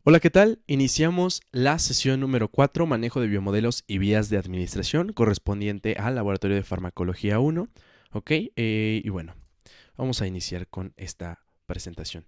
Hola, ¿qué tal? Iniciamos la sesión número 4, manejo de biomodelos y vías de administración, correspondiente al Laboratorio de Farmacología 1. Ok, y bueno, vamos a iniciar con esta presentación.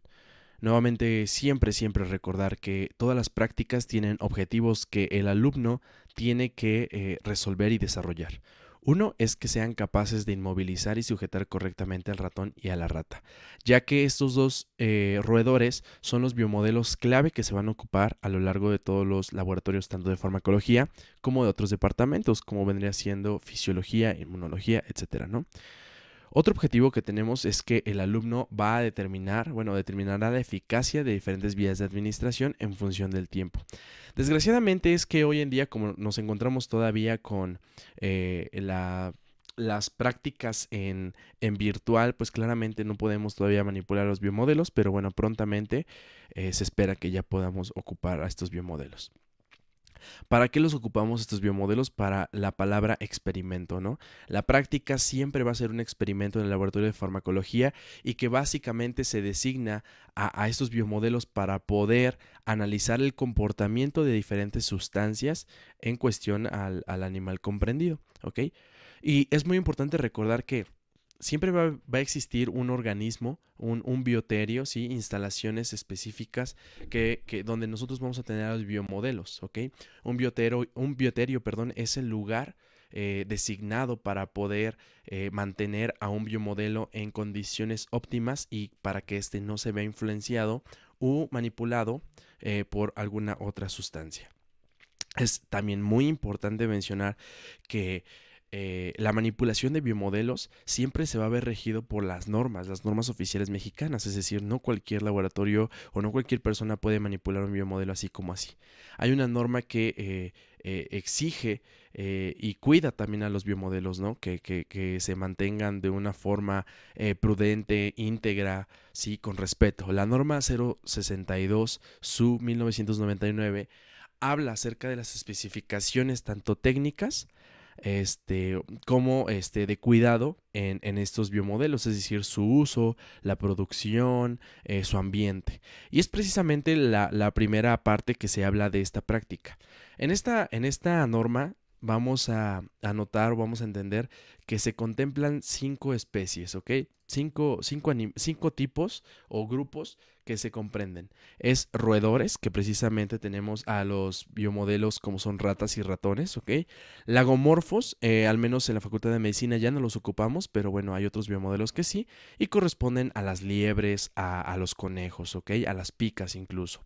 Nuevamente, siempre recordar que todas las prácticas tienen objetivos que el alumno tiene que resolver y desarrollar. Uno es que sean capaces de inmovilizar y sujetar correctamente al ratón y a la rata, ya que estos dos roedores son los biomodelos clave que se van a ocupar a lo largo de todos los laboratorios, tanto de farmacología como de otros departamentos, como vendría siendo fisiología, inmunología, etcétera, ¿no? Otro objetivo que tenemos es que el alumno va a determinará la eficacia de diferentes vías de administración en función del tiempo. Desgraciadamente es que hoy en día, como nos encontramos todavía con las prácticas en virtual, pues claramente no podemos todavía manipular los biomodelos, pero bueno, prontamente se espera que ya podamos ocupar a estos biomodelos. ¿Para qué los ocupamos estos biomodelos? Para la palabra experimento, ¿no? La práctica siempre va a ser un experimento en el laboratorio de farmacología y que básicamente se designa a estos biomodelos para poder analizar el comportamiento de diferentes sustancias en cuestión al animal comprendido, ¿ok? Y es muy importante recordar que siempre va a existir un organismo, un bioterio, ¿sí? Instalaciones específicas donde nosotros vamos a tener a los biomodelos, ¿ok? Un bioterio, perdón, es el lugar designado para poder mantener a un biomodelo en condiciones óptimas y para que éste no se vea influenciado o manipulado por alguna otra sustancia. Es también muy importante mencionar que la manipulación de biomodelos siempre se va a ver regido por las normas oficiales mexicanas, es decir, no cualquier laboratorio o no cualquier persona puede manipular un biomodelo así como así. Hay una norma que exige y cuida también a los biomodelos, ¿no? Que se mantengan de una forma prudente, íntegra, sí, con respeto. La norma 062 SU 1999 habla acerca de las especificaciones tanto técnicas como de cuidado en estos biomodelos, es decir, su uso, la producción, su ambiente. Y es precisamente la primera parte que se habla de esta práctica. En esta norma vamos a notar, vamos a entender que se contemplan 5 especies, ¿ok? Cinco tipos o grupos que se comprenden. Es roedores, que precisamente tenemos a los biomodelos como son ratas y ratones, ¿ok? Lagomorfos, al menos en la Facultad de Medicina ya no los ocupamos, pero bueno, hay otros biomodelos que sí, y corresponden a las liebres, a los conejos, ¿ok? A las picas incluso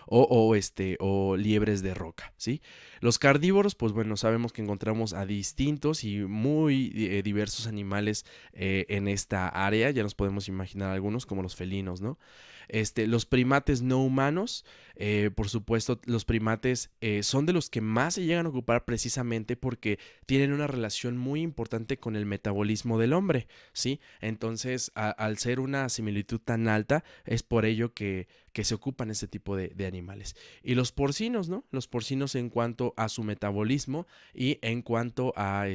o liebres de roca, ¿sí? Los carnívoros, pues bueno, sabemos que encontramos a distintos y muy diversos animales en esta área, ya nos podemos imaginar algunos como los felinos, ¿no? Los primates no humanos, por supuesto, los primates son de los que más se llegan a ocupar precisamente porque tienen una relación muy importante con el metabolismo del hombre, ¿sí? Entonces, al ser una similitud tan alta, es por ello que se ocupan este tipo de animales. Y los porcinos, ¿no? Los porcinos en cuanto a su metabolismo y en cuanto a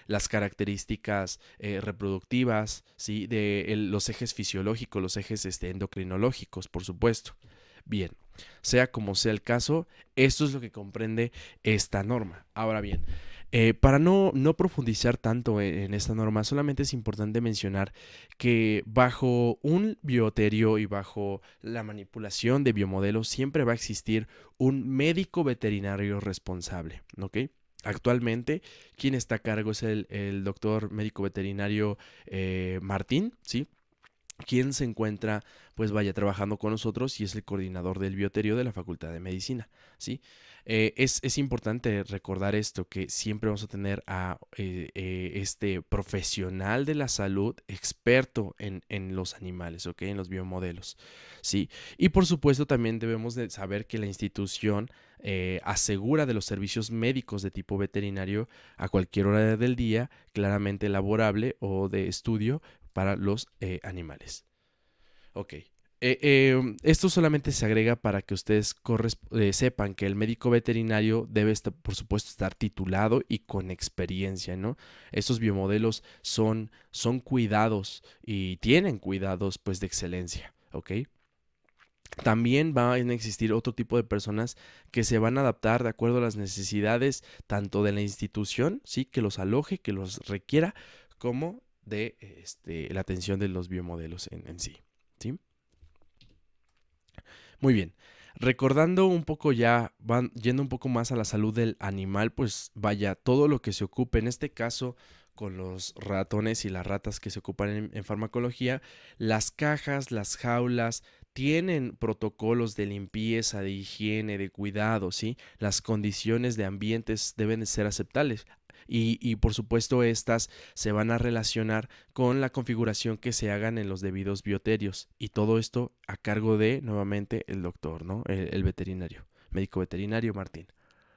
las características reproductivas, ¿sí? Los ejes fisiológicos, los ejes endocrinológicos, por supuesto. Bien, sea como sea el caso, esto es lo que comprende esta norma. Ahora bien, para no profundizar tanto en esta norma, solamente es importante mencionar que bajo un bioterio y bajo la manipulación de biomodelos siempre va a existir un médico veterinario responsable, ¿ok? Actualmente, quien está a cargo es el doctor médico veterinario Martín, ¿sí? Quien se encuentra, pues vaya, trabajando con nosotros y es el coordinador del bioterio de la Facultad de Medicina, ¿sí? Es importante recordar esto, que siempre vamos a tener a este profesional de la salud experto en los animales, ¿ok? En los biomodelos, ¿sí? Y por supuesto también debemos de saber que la institución asegura de los servicios médicos de tipo veterinario a cualquier hora del día, claramente laborable o de estudio para los animales. Ok. Esto solamente se agrega para que ustedes sepan que el médico veterinario debe estar, por supuesto, estar titulado y con experiencia, ¿no? Estos biomodelos son cuidados y tienen cuidados, pues, de excelencia, ¿ok? También van a existir otro tipo de personas que se van a adaptar de acuerdo a las necesidades tanto de la institución, sí, que los aloje, que los requiera, como de la atención de los biomodelos en sí, ¿sí? Muy bien. Recordando un poco ya, van yendo un poco más a la salud del animal, pues vaya, todo lo que se ocupe, en este caso con los ratones y las ratas que se ocupan en farmacología, las cajas, las jaulas, tienen protocolos de limpieza, de higiene, de cuidado, ¿sí? Las condiciones de ambientes deben de ser aceptables. Y por supuesto estas se van a relacionar con la configuración que se hagan en los debidos bioterios y todo esto a cargo de nuevamente el doctor, ¿no? El veterinario, médico veterinario Martín,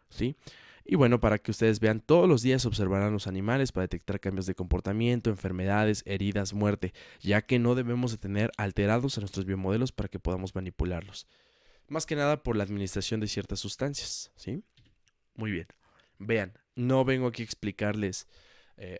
¿sí? Y bueno, para que ustedes vean, todos los días observarán los animales para detectar cambios de comportamiento, enfermedades, heridas, muerte, ya que no debemos de tener alterados a nuestros biomodelos para que podamos manipularlos. Más que nada por la administración de ciertas sustancias, ¿sí? Muy bien. Vean, no vengo aquí a explicarles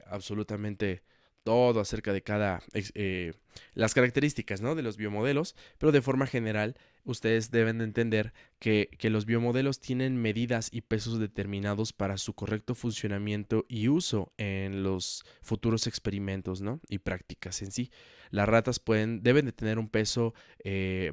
absolutamente todo acerca de las características, ¿no? De los biomodelos, pero de forma general ustedes deben de entender que los biomodelos tienen medidas y pesos determinados para su correcto funcionamiento y uso en los futuros experimentos, ¿no? Y prácticas en sí. Las ratas deben de tener un peso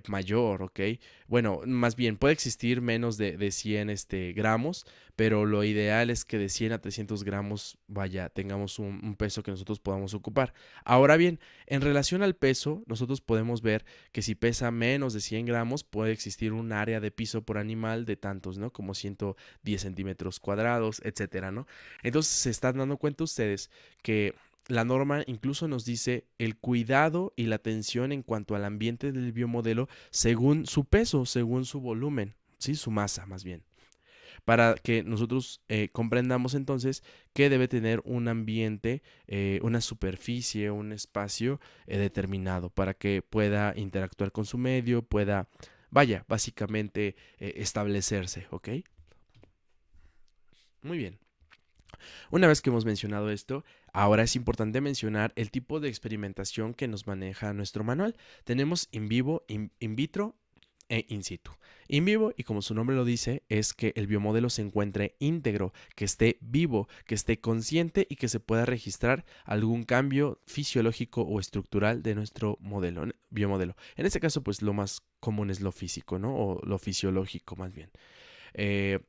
mayor, ¿ok? Bueno, más bien puede existir menos de 100 gramos, pero lo ideal es que de 100 a 300 gramos, vaya, tengamos un peso que nosotros podamos ocupar. Ahora bien, en relación al peso, nosotros podemos ver que si pesa menos de 100 gramos, puede existir un área de piso por animal de tantos, ¿no? Como 110 centímetros cuadrados, etcétera, ¿no? Entonces se están dando cuenta ustedes que la norma incluso nos dice el cuidado y la atención en cuanto al ambiente del biomodelo según su peso, según su volumen, ¿sí? Su masa, más bien para que nosotros comprendamos entonces que debe tener un ambiente, una superficie, un espacio determinado para que pueda interactuar con su medio, pueda, vaya, básicamente establecerse, ¿ok? Muy bien. Una vez que hemos mencionado esto, ahora es importante mencionar el tipo de experimentación que nos maneja nuestro manual. Tenemos in vivo, in vitro e in situ. In vivo, y como su nombre lo dice, es que el biomodelo se encuentre íntegro, que esté vivo, que esté consciente y que se pueda registrar algún cambio fisiológico o estructural de nuestro biomodelo. En este caso, pues lo más común es lo físico, ¿no? O lo fisiológico más bien.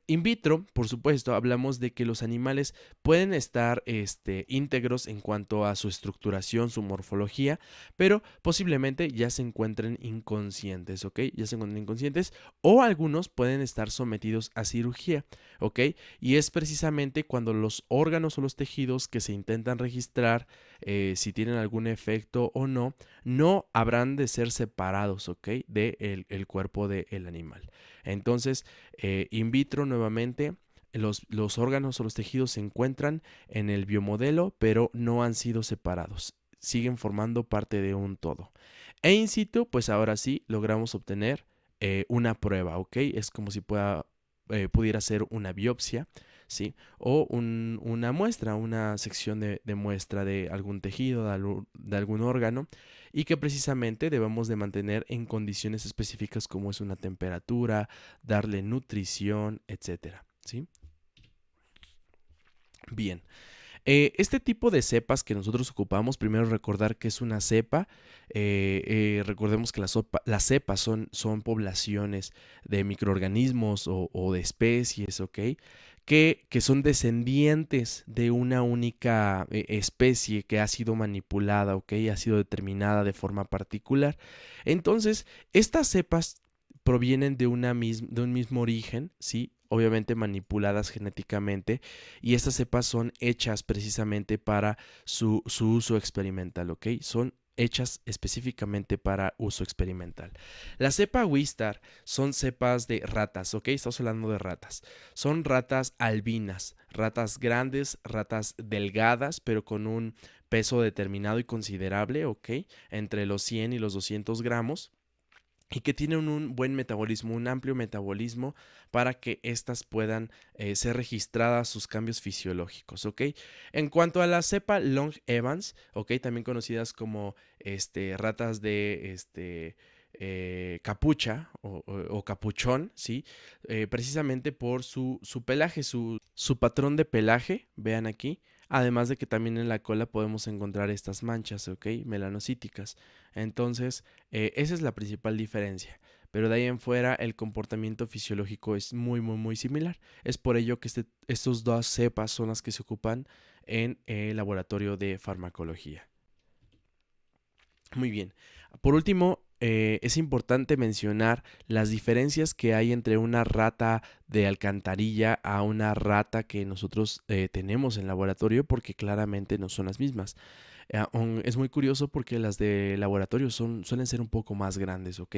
In vitro, por supuesto, hablamos de que los animales pueden estar íntegros en cuanto a su estructuración, su morfología, pero posiblemente ya se encuentren inconscientes, ¿ok? Ya se encuentran inconscientes o algunos pueden estar sometidos a cirugía, ¿ok? Y es precisamente cuando los órganos o los tejidos que se intentan registrar, si tienen algún efecto o no, no habrán de ser separados, ¿ok? De el cuerpo del animal. Entonces, in vitro nuevamente, los órganos o los tejidos se encuentran en el biomodelo, pero no han sido separados. Siguen formando parte de un todo. E in situ, pues ahora sí logramos obtener una prueba, ¿ok? Es como si pudiera ser una biopsia, ¿sí? O una muestra, una sección de muestra de algún tejido, de algún órgano, y que precisamente debemos de mantener en condiciones específicas como es una temperatura, darle nutrición, etcétera, ¿sí? Bien, este tipo de cepas que nosotros ocupamos, primero recordar que es una cepa. Recordemos que las cepas son poblaciones de microorganismos o de especies, ¿ok? Que son descendientes de una única especie que ha sido manipulada, ¿ok? Ha sido determinada de forma particular. Entonces, estas cepas provienen de un mismo origen, ¿sí? Obviamente manipuladas genéticamente y estas cepas son hechas precisamente para su uso experimental, ¿ok? Son hechas específicamente para uso experimental. La cepa Wistar son cepas de ratas, ¿ok? Estamos hablando de ratas. Son ratas albinas, ratas grandes, ratas delgadas, pero con un peso determinado y considerable, ¿ok? Entre los 100 y los 200 gramos y que tienen un buen metabolismo, un amplio metabolismo para que éstas puedan ser registradas sus cambios fisiológicos, ¿ok? En cuanto a la cepa Long Evans, ¿ok? También conocidas como ratas de capucha o capuchón, ¿sí? Precisamente por su pelaje, su patrón de pelaje, vean aquí. Además de que también en la cola podemos encontrar estas manchas, ¿ok? Melanocíticas. Entonces, esa es la principal diferencia. Pero de ahí en fuera el comportamiento fisiológico es muy similar. Es por ello que estos dos cepas son las que se ocupan en el laboratorio de farmacología. Muy bien. Por último, es importante mencionar las diferencias que hay entre una rata de alcantarilla a una rata que nosotros tenemos en laboratorio, porque claramente no son las mismas. Es muy curioso porque las de laboratorio suelen ser un poco más grandes, ¿ok?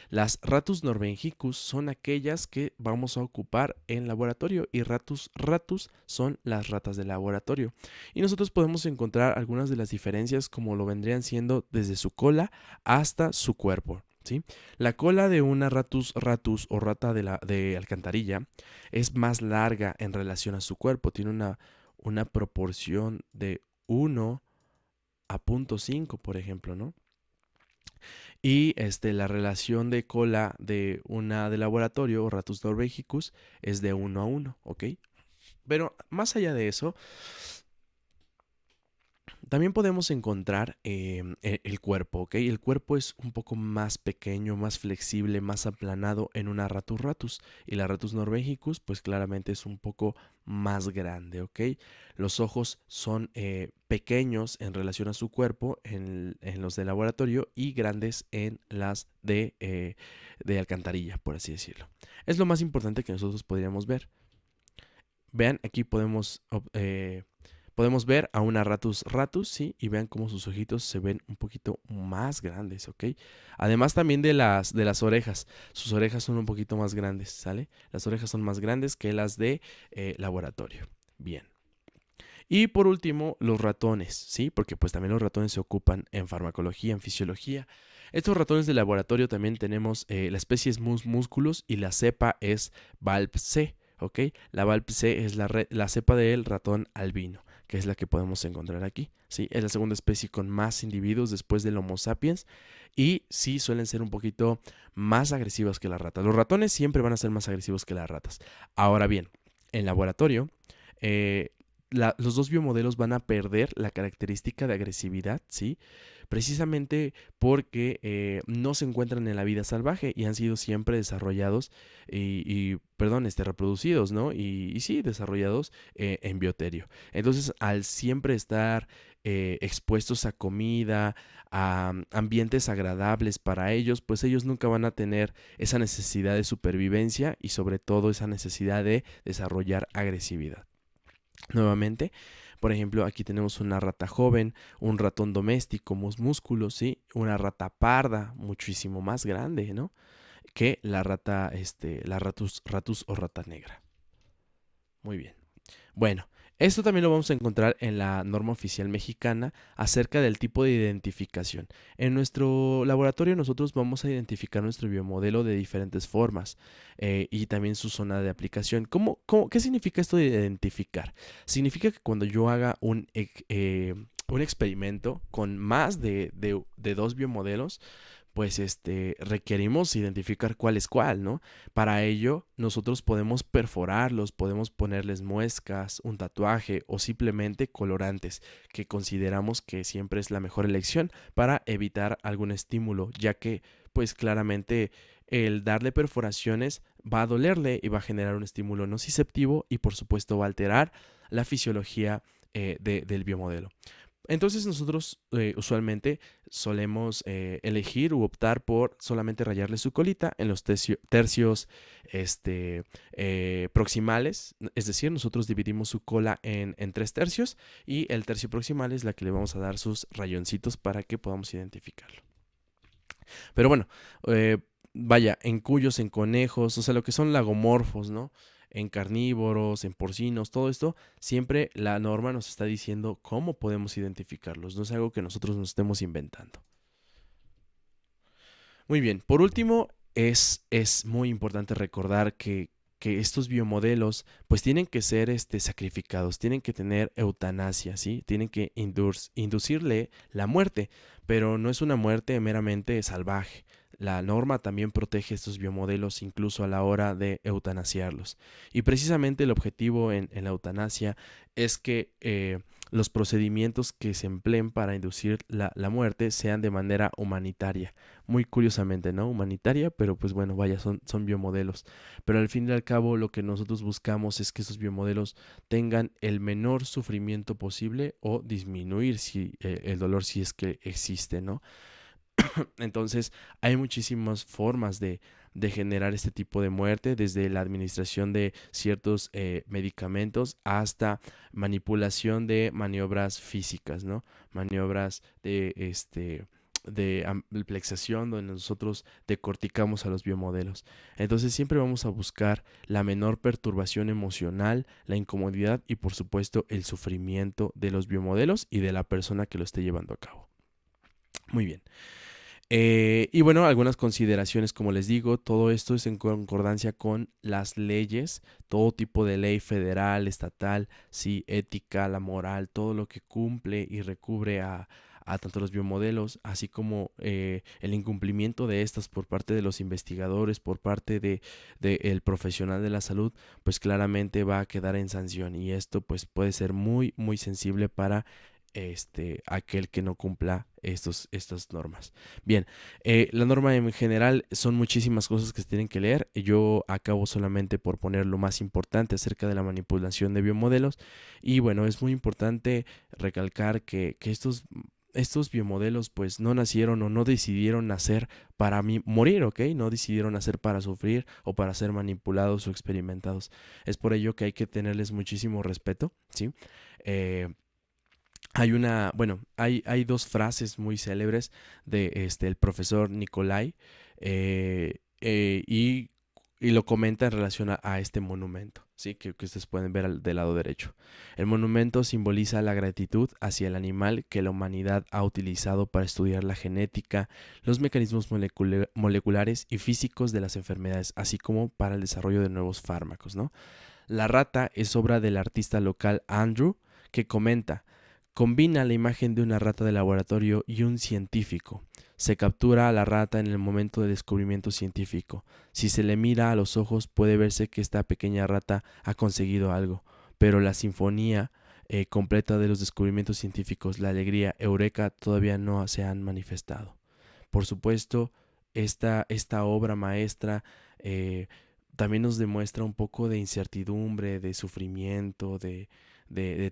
Las Ratus norvegicus son aquellas que vamos a ocupar en laboratorio y Ratus ratus son las ratas de laboratorio. Y nosotros podemos encontrar algunas de las diferencias como lo vendrían siendo desde su cola hasta su cuerpo. ¿Sí? La cola de una Ratus ratus o rata de alcantarilla es más larga en relación a su cuerpo. Tiene una proporción de 1:5, por ejemplo, ¿no? Y la relación de cola de una de laboratorio o Ratus norvegicus es de 1:1, ¿ok? Pero más allá de eso, también podemos encontrar el cuerpo, ¿ok? El cuerpo es un poco más pequeño, más flexible, más aplanado en una Ratus ratus. Y la Ratus norvegicus, pues claramente es un poco más grande, ¿ok? Los ojos son pequeños en relación a su cuerpo en los de laboratorio y grandes en las de alcantarilla, por así decirlo. Es lo más importante que nosotros podríamos ver. Vean, aquí podemos ver a una Ratus ratus, ¿sí? Y vean cómo sus ojitos se ven un poquito más grandes, ¿ok? Además también de las orejas. Sus orejas son un poquito más grandes, ¿sale? Las orejas son más grandes que las de laboratorio. Bien. Y por último, los ratones, ¿sí? Porque pues también los ratones se ocupan en farmacología, en fisiología. Estos ratones de laboratorio también tenemos, la especie es musculus y la cepa es Valp-C, ¿ok? La Valp-C es la cepa del ratón albino, que es la que podemos encontrar aquí, ¿sí? Es la segunda especie con más individuos después del Homo sapiens y sí suelen ser un poquito más agresivas que las ratas. Los ratones siempre van a ser más agresivos que las ratas. Ahora bien, en laboratorio, eh, los dos biomodelos van a perder la característica de agresividad, ¿sí? Precisamente porque no se encuentran en la vida salvaje y han sido siempre desarrollados perdón, reproducidos, ¿no? Y sí, desarrollados en bioterio. Entonces, al siempre estar expuestos a comida, a ambientes agradables para ellos, pues ellos nunca van a tener esa necesidad de supervivencia y sobre todo esa necesidad de desarrollar agresividad. Nuevamente, por ejemplo, aquí tenemos una rata joven, un ratón doméstico, músculos, ¿sí? Una rata parda, muchísimo más grande, ¿no? Que la rata, la ratus o rata negra. Muy bien. Bueno, esto también lo vamos a encontrar en la norma oficial mexicana acerca del tipo de identificación. En nuestro laboratorio nosotros vamos a identificar nuestro biomodelo de diferentes formas y también su zona de aplicación. ¿Qué significa esto de identificar? Significa que cuando yo haga un experimento con más de dos biomodelos, pues requerimos identificar cuál es cuál, ¿no? Para ello, nosotros podemos perforarlos, podemos ponerles muescas, un tatuaje o simplemente colorantes, que consideramos que siempre es la mejor elección para evitar algún estímulo, ya que, pues claramente, el darle perforaciones va a dolerle y va a generar un estímulo nociceptivo y, por supuesto, va a alterar la fisiología del biomodelo. Entonces nosotros usualmente solemos elegir u optar por solamente rayarle su colita en los tercios proximales, es decir, nosotros dividimos su cola en 3 tercios y el tercio proximal es la que le vamos a dar sus rayoncitos para que podamos identificarlo. Pero bueno, vaya, en cuyos, en conejos, o sea, lo que son lagomorfos, ¿no? En carnívoros, en porcinos, todo esto, siempre la norma nos está diciendo cómo podemos identificarlos, no es algo que nosotros nos estemos inventando. Muy bien, por último, es muy importante recordar que estos biomodelos pues tienen que ser sacrificados, tienen que tener eutanasia, ¿sí? Tienen que inducirle la muerte, pero no es una muerte meramente salvaje. la norma también protege estos biomodelos incluso a la hora de eutanasiarlos. Y precisamente el objetivo en la eutanasia es que los procedimientos que se empleen para inducir la muerte sean de manera humanitaria. Muy curiosamente, ¿no? Humanitaria, pero pues bueno, vaya, son biomodelos. Pero al fin y al cabo lo que nosotros buscamos es que esos biomodelos tengan el menor sufrimiento posible o disminuir si, el dolor si es que existe, ¿no? Entonces, hay muchísimas formas de generar este tipo de muerte, desde la administración de ciertos medicamentos hasta manipulación de maniobras físicas, ¿no? Maniobras de amplexación donde nosotros decorticamos a los biomodelos. Entonces siempre vamos a buscar la menor perturbación emocional, la incomodidad y por supuesto el sufrimiento de los biomodelos y de la persona que lo esté llevando a cabo. Muy bien. Y bueno, algunas consideraciones, como les digo, todo esto es en concordancia con las leyes, todo tipo de ley federal, estatal, sí, ética, la moral, todo lo que cumple y recubre a tanto los biomodelos, así como el incumplimiento de estas por parte de los investigadores, por parte de el profesional de la salud, pues claramente va a quedar en sanción y esto pues puede ser muy, muy sensible para aquel que no cumpla estas normas. Bien, la norma en general son muchísimas cosas que se tienen que leer. Yo acabo solamente por poner lo más importante acerca de la manipulación de biomodelos. Y bueno, es muy importante recalcar que estos biomodelos pues no nacieron o no decidieron nacer para morir, ¿ok? No decidieron nacer para sufrir o para ser manipulados o experimentados. Es por ello que hay que tenerles muchísimo respeto, ¿sí? Hay dos frases muy célebres de el profesor Nicolai eh, eh, y, y lo comenta en relación a este monumento, ¿sí? Que ustedes pueden ver del lado derecho. El monumento simboliza la gratitud hacia el animal que la humanidad ha utilizado para estudiar la genética, los mecanismos moleculares y físicos de las enfermedades, así como para el desarrollo de nuevos fármacos, ¿no? La rata es obra del artista local Andrew, que comenta: combina la imagen de una rata de laboratorio y un científico. Se captura a la rata en el momento del descubrimiento científico. Si se le mira a los ojos puede verse que esta pequeña rata ha conseguido algo, pero la sinfonía completa de los descubrimientos científicos, la alegría, eureka, todavía no se han manifestado. Por supuesto, esta obra maestra también nos demuestra un poco de incertidumbre, de sufrimiento, de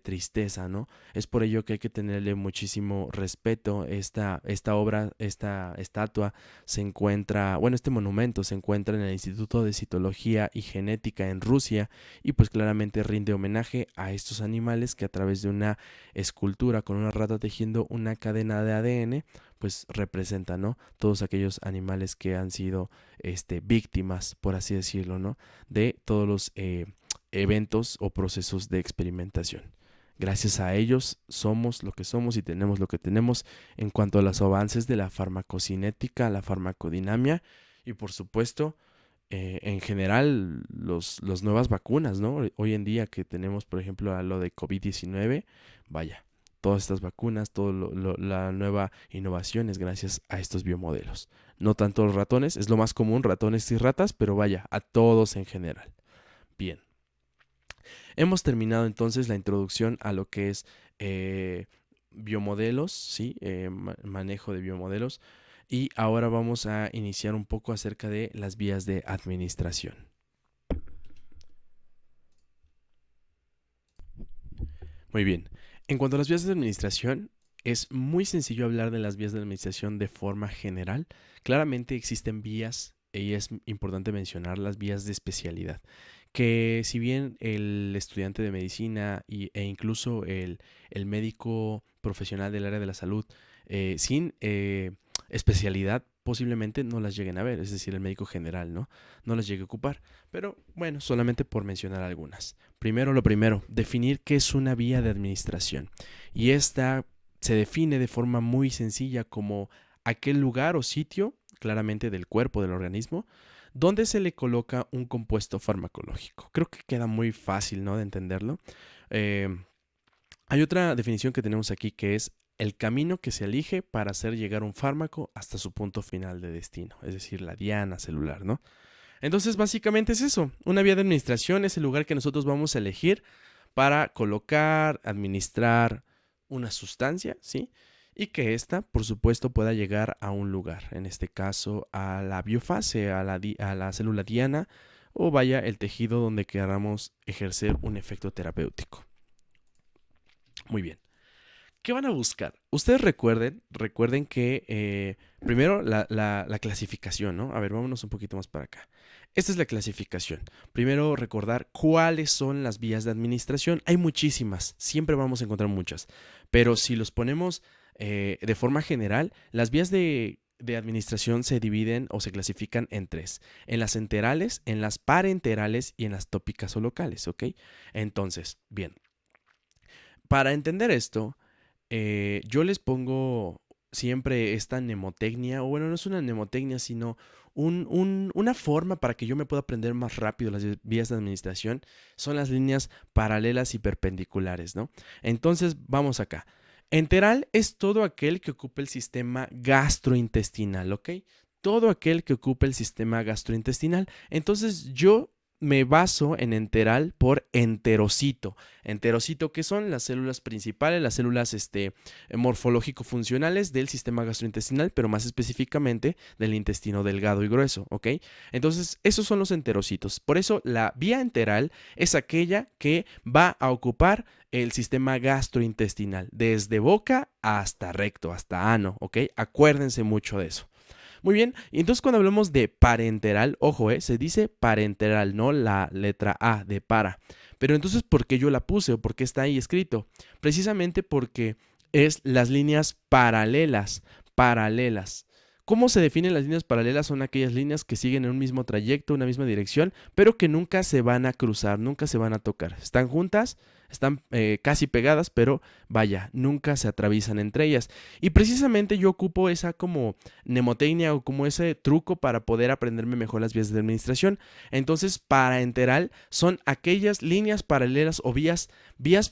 tristeza, ¿no? Es por ello que hay que tenerle muchísimo respeto. Esta obra, esta estatua se encuentra, bueno, este monumento se encuentra en el Instituto de Citología y Genética en Rusia y pues claramente rinde homenaje a estos animales que a través de una escultura con una rata tejiendo una cadena de ADN pues representa, ¿no? Todos aquellos animales que han sido víctimas, por así decirlo, ¿no? De todos los eventos o procesos de experimentación. Gracias a ellos somos lo que somos y tenemos lo que tenemos en cuanto a los avances de la farmacocinética, la farmacodinamia y por supuesto en general los nuevas vacunas, ¿no? Hoy en día que tenemos por ejemplo a lo de COVID-19, vaya, todas estas vacunas, toda la nueva innovación es gracias a estos biomodelos. No tanto los ratones, es lo más común, ratones y ratas, pero vaya, a todos en general. Bien. Hemos terminado entonces la introducción a lo que es biomodelos, ¿sí? Manejo de biomodelos. Y ahora vamos a iniciar un poco acerca de las vías de administración. Muy bien. En cuanto a las vías de administración, es muy sencillo hablar de las vías de administración de forma general. Claramente existen vías, y es importante mencionar las vías de especialidad, que si bien el estudiante de medicina e incluso el médico profesional del área de la salud sin especialidad posiblemente no las lleguen a ver, es decir, el médico general, ¿no? No las llegue a ocupar, pero bueno, solamente por mencionar algunas. Primero, lo primero, definir qué es una vía de administración. Y esta se define de forma muy sencilla como aquel lugar o sitio, claramente del cuerpo del organismo, donde se le coloca un compuesto farmacológico. Creo que queda muy fácil, ¿no?, de entenderlo. Hay otra definición que tenemos aquí que es el camino que se elige para hacer llegar un fármaco hasta su punto final de destino, es decir, la diana celular, ¿no? Entonces, básicamente es eso. Una vía de administración es el lugar que nosotros vamos a elegir para colocar, administrar una sustancia, ¿sí? Y que ésta, por supuesto, pueda llegar a un lugar, en este caso a la biofase, a la célula diana, o vaya el tejido donde queramos ejercer un efecto terapéutico. Muy bien. ¿Qué van a buscar? Ustedes recuerden que primero la clasificación, ¿no? A ver, vámonos un poquito más para acá. Esta es la clasificación. Primero recordar cuáles son las vías de administración. Hay muchísimas, siempre vamos a encontrar muchas, pero si los ponemos de forma general, las vías de administración se dividen o se clasifican en tres: en las enterales, en las parenterales y en las tópicas o locales, ¿ok? Entonces, bien, para entender esto, yo les pongo siempre esta mnemotecnia, o bueno, no es una mnemotecnia, sino una forma para que yo me pueda aprender más rápido las vías de administración, son las líneas paralelas y perpendiculares, ¿no? Entonces, vamos acá. Enteral es todo aquel que ocupe el sistema gastrointestinal, ¿ok? Todo aquel que ocupe el sistema gastrointestinal. Entonces, yo me baso en enteral por enterocito. Enterocito, que son las células principales, las células morfológico-funcionales del sistema gastrointestinal, pero más específicamente del intestino delgado y grueso, ¿ok? Entonces, esos son los enterocitos. Por eso, la vía enteral es aquella que va a ocupar el sistema gastrointestinal, desde boca hasta recto, hasta ano, ¿ok? Acuérdense mucho de eso. Muy bien, y entonces cuando hablamos de parenteral, ojo, se dice parenteral, no la letra A de para. Pero entonces, ¿por qué yo la puse o por qué está ahí escrito? Precisamente porque es las líneas paralelas, paralelas. ¿Cómo se definen las líneas paralelas? Son aquellas líneas que siguen en un mismo trayecto, una misma dirección, pero que nunca se van a cruzar, nunca se van a tocar. Están juntas, están casi pegadas, pero vaya, nunca se atraviesan entre ellas. Y precisamente yo ocupo esa como mnemotecnia o como ese truco para poder aprenderme mejor las vías de administración. Entonces, parenteral son aquellas líneas paralelas o vías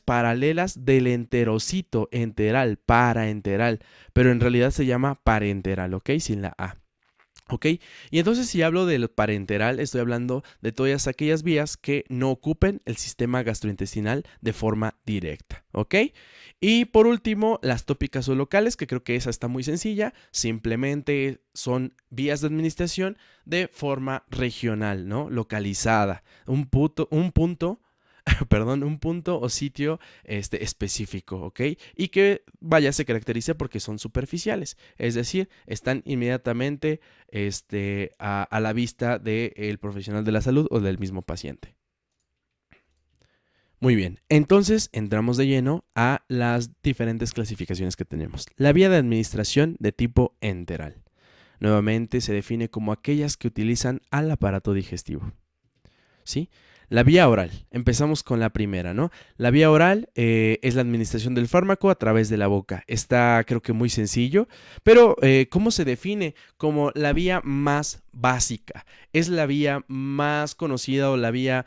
paralelas del enterocito, enteral, paraenteral, pero en realidad se llama parenteral, ¿ok? Sin la A. ¿Ok? Y entonces si hablo del parenteral, estoy hablando de todas aquellas vías que no ocupen el sistema gastrointestinal de forma directa. ¿Ok? Y por último, las tópicas o locales, que creo que esa está muy sencilla, simplemente son vías de administración de forma regional, ¿no? Localizada. Un punto perdón, un punto o sitio específico, ¿ok? Y que, vaya, se caracteriza porque son superficiales, es decir, están inmediatamente a la vista del profesional de la salud o del mismo paciente. Muy bien, entonces entramos de lleno a las diferentes clasificaciones que tenemos. La vía de administración de tipo enteral. Nuevamente se define como aquellas que utilizan al aparato digestivo. ¿Sí? La vía oral. Empezamos con la primera, ¿no? La vía oral es la administración del fármaco a través de la boca. Está, creo que muy sencillo, pero ¿cómo se define? Como la vía más básica. Es la vía más conocida o la vía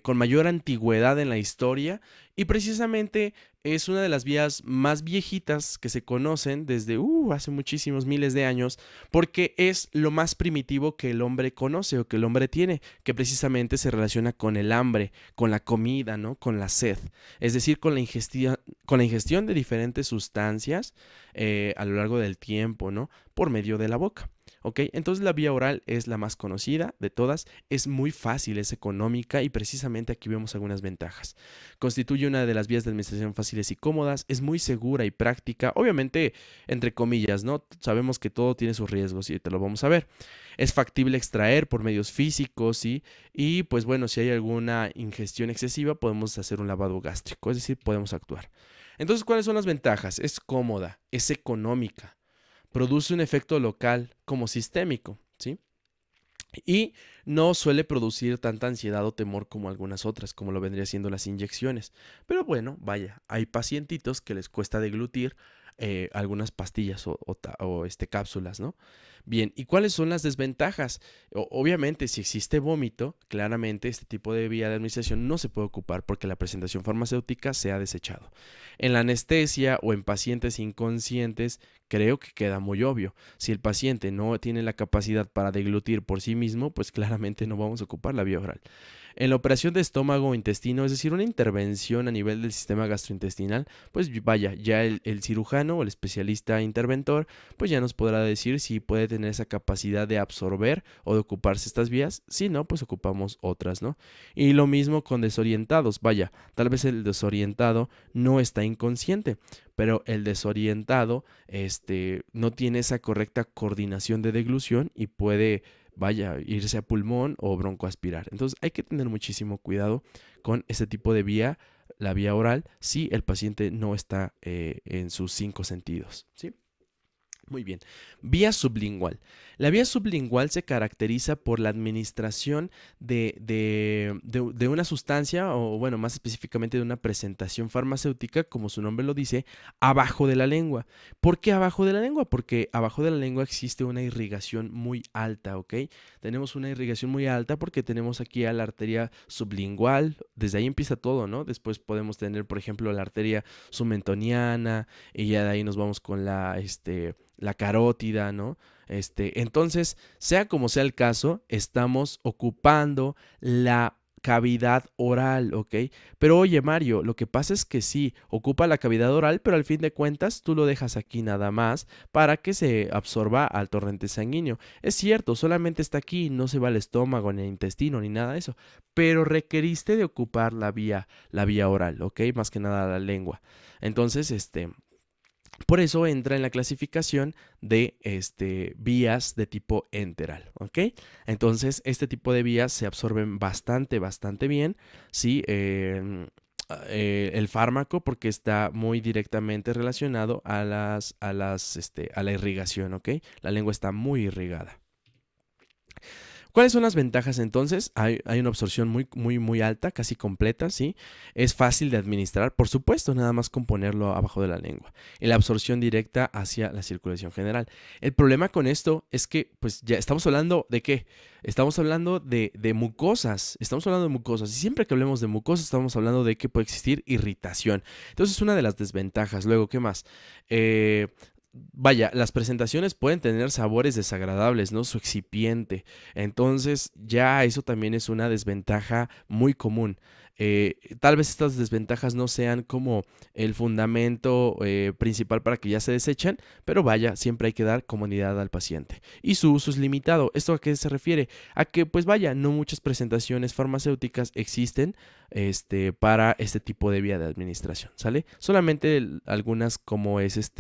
con mayor antigüedad en la historia y precisamente es una de las vías más viejitas que se conocen desde hace muchísimos miles de años, porque es lo más primitivo que el hombre conoce o que el hombre tiene, que precisamente se relaciona con el hambre, con la comida, ¿no? Con la sed, es decir, con la ingestión de diferentes sustancias a lo largo del tiempo, ¿no? Por medio de la boca. ¿Ok? Entonces la vía oral es la más conocida de todas, es muy fácil, es económica y precisamente aquí vemos algunas ventajas. Constituye una de las vías de administración fáciles y cómodas, es muy segura y práctica, obviamente entre comillas, ¿no? Sabemos que todo tiene sus riesgos y te lo vamos a ver. Es factible extraer por medios físicos, ¿sí? Y pues bueno, si hay alguna ingestión excesiva podemos hacer un lavado gástrico, es decir, podemos actuar. Entonces, ¿cuáles son las ventajas? Es cómoda, es económica, produce un efecto local como sistémico, ¿sí? Y no suele producir tanta ansiedad o temor como algunas otras, como lo vendría siendo las inyecciones. Pero bueno, vaya, hay pacientitos que les cuesta deglutir algunas pastillas o cápsulas, ¿no? Bien, ¿y cuáles son las desventajas? Obviamente, si existe vómito, claramente este tipo de vía de administración no se puede ocupar porque la presentación farmacéutica se ha desechado. En la anestesia o en pacientes inconscientes, creo que queda muy obvio. Si el paciente no tiene la capacidad para deglutir por sí mismo, pues claramente no vamos a ocupar la vía oral. En la operación de estómago o intestino, es decir, una intervención a nivel del sistema gastrointestinal, pues vaya, ya el cirujano o el especialista interventor, pues ya nos podrá decir si puede tener esa capacidad de absorber o de ocuparse estas vías, si no, pues ocupamos otras, ¿no? Y lo mismo con desorientados, vaya, tal vez el desorientado no está inconsciente, pero el desorientado, no tiene esa correcta coordinación de deglución y puede, vaya, irse a pulmón o broncoaspirar. Entonces hay que tener muchísimo cuidado con este tipo de vía, la vía oral, si el paciente no está en sus 5 sentidos, ¿sí? Muy bien. Vía sublingual. La vía sublingual se caracteriza por la administración de una sustancia, o bueno, más específicamente de una presentación farmacéutica, como su nombre lo dice, abajo de la lengua. ¿Por qué abajo de la lengua? Porque abajo de la lengua existe una irrigación muy alta, ¿ok? Tenemos una irrigación muy alta porque tenemos aquí a la arteria sublingual, desde ahí empieza todo, ¿no? Después podemos tener, por ejemplo, la arteria submentoniana, y ya de ahí nos vamos con la carótida, ¿no? Entonces, sea como sea el caso, estamos ocupando la cavidad oral, ¿ok? Pero oye, Mario, lo que pasa es que sí, ocupa la cavidad oral, pero al fin de cuentas tú lo dejas aquí nada más para que se absorba al torrente sanguíneo. Es cierto, solamente está aquí, no se va al estómago, ni al intestino, ni nada de eso, pero requeriste de ocupar la vía oral, ¿ok? Más que nada la lengua. Entonces, por eso entra en la clasificación de vías de tipo enteral, ¿ok? Entonces, este tipo de vías se absorben bastante bien, ¿sí? El fármaco porque está muy directamente relacionado a la irrigación, ¿ok? La lengua está muy irrigada. ¿Cuáles son las ventajas entonces? Hay una absorción muy alta, casi completa, ¿sí? Es fácil de administrar, por supuesto, nada más con ponerlo abajo de la lengua. Y la absorción directa hacia la circulación general. El problema con esto es que, pues ya estamos hablando de ¿qué? Estamos hablando de mucosas, estamos hablando de mucosas. Y siempre que hablemos de mucosas, estamos hablando de que puede existir irritación. Entonces, es una de las desventajas. Luego, ¿qué más? Vaya, las presentaciones pueden tener sabores desagradables, ¿no? Su excipiente. Entonces, ya eso también es una desventaja muy común. Tal vez estas desventajas no sean como el fundamento principal para que ya se desechen, pero vaya, siempre hay que dar comodidad al paciente. Y su uso es limitado. ¿Esto a qué se refiere? A que, pues vaya, no muchas presentaciones farmacéuticas existen para este tipo de vía de administración, ¿sale? Solamente algunas como es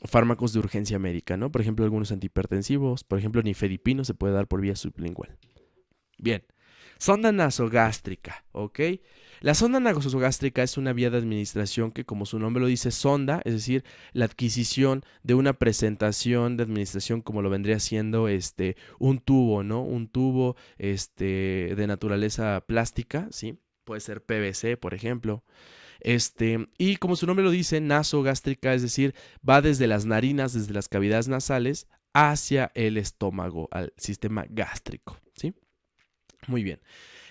fármacos de urgencia médica, ¿no? Por ejemplo, algunos antihipertensivos, por ejemplo, nifedipino se puede dar por vía sublingual. Bien, sonda nasogástrica, ¿ok? La sonda nasogástrica es una vía de administración que, como su nombre lo dice, sonda, es decir, la adquisición de una presentación de administración como lo vendría siendo un tubo, ¿no? Un tubo de naturaleza plástica, ¿sí? Puede ser PVC, por ejemplo. Y como su nombre lo dice, nasogástrica, es decir, va desde las narinas, desde las cavidades nasales, hacia el estómago, al sistema gástrico, ¿sí? Muy bien.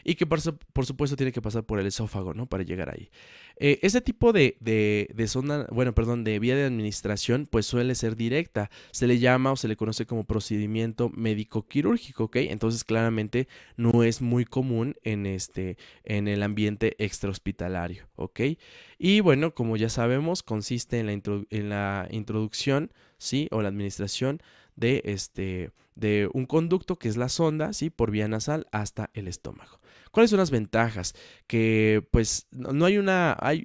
Y que por supuesto tiene que pasar por el esófago, ¿no? Para llegar ahí. Este tipo de sonda, bueno, perdón, de vía de administración, pues suele ser directa. Se le llama o se le conoce como procedimiento médico-quirúrgico, ¿ok? Entonces, claramente no es muy común en el ambiente extrahospitalario, ¿ok? Y bueno, como ya sabemos, consiste en la introducción, ¿sí? O la administración de un conducto que es la sonda, ¿sí? Por vía nasal hasta el estómago. ¿Cuáles son las ventajas? Que pues no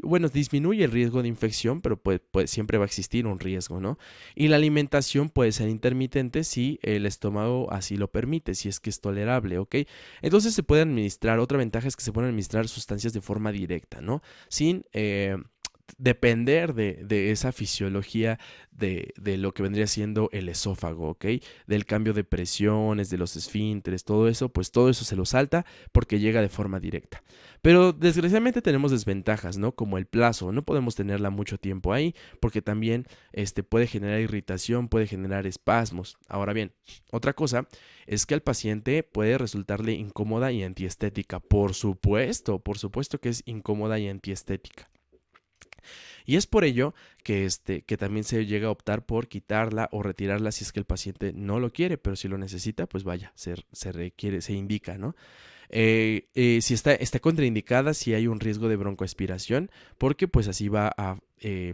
bueno, disminuye el riesgo de infección, pero pues siempre va a existir un riesgo, ¿no? Y la alimentación puede ser intermitente si el estómago así lo permite, si es que es tolerable, ¿ok? Entonces se puede administrar, otra ventaja es que se pueden administrar sustancias de forma directa, ¿no? Sin depender de esa fisiología de lo que vendría siendo el esófago, ¿ok? Del cambio de presiones, de los esfínteres, todo eso, pues todo eso se lo salta porque llega de forma directa. Pero desgraciadamente tenemos desventajas, ¿no? Como el plazo, no podemos tenerla mucho tiempo ahí porque también puede generar irritación, puede generar espasmos. Ahora bien, otra cosa es que al paciente puede resultarle incómoda y antiestética. Por supuesto que es incómoda y antiestética. Y es por ello que también se llega a optar por quitarla o retirarla si es que el paciente no lo quiere, pero si lo necesita, pues vaya, se requiere, se indica, ¿no? Si está contraindicada, si hay un riesgo de broncoaspiración, porque pues así va a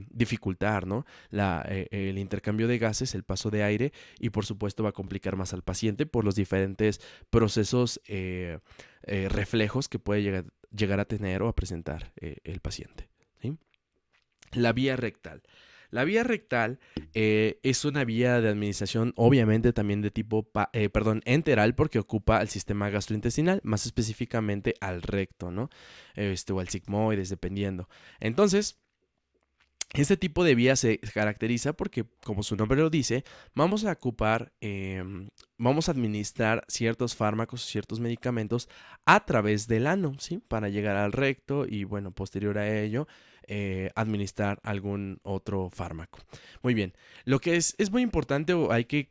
dificultar, ¿no? El intercambio de gases, el paso de aire, y por supuesto va a complicar más al paciente por los diferentes procesos reflejos que puede llegar a tener o a presentar el paciente, ¿sí? La vía rectal. La vía rectal es una vía de administración, obviamente también de tipo, enteral, porque ocupa el sistema gastrointestinal, más específicamente al recto, ¿no? O al sigmoides, dependiendo. Entonces, este tipo de vía se caracteriza porque, como su nombre lo dice, vamos a ocupar, vamos a administrar ciertos fármacos, ciertos medicamentos a través del ano, ¿sí? Para llegar al recto y, bueno, posterior a ello, administrar algún otro fármaco. Muy bien, lo que es muy importante o hay que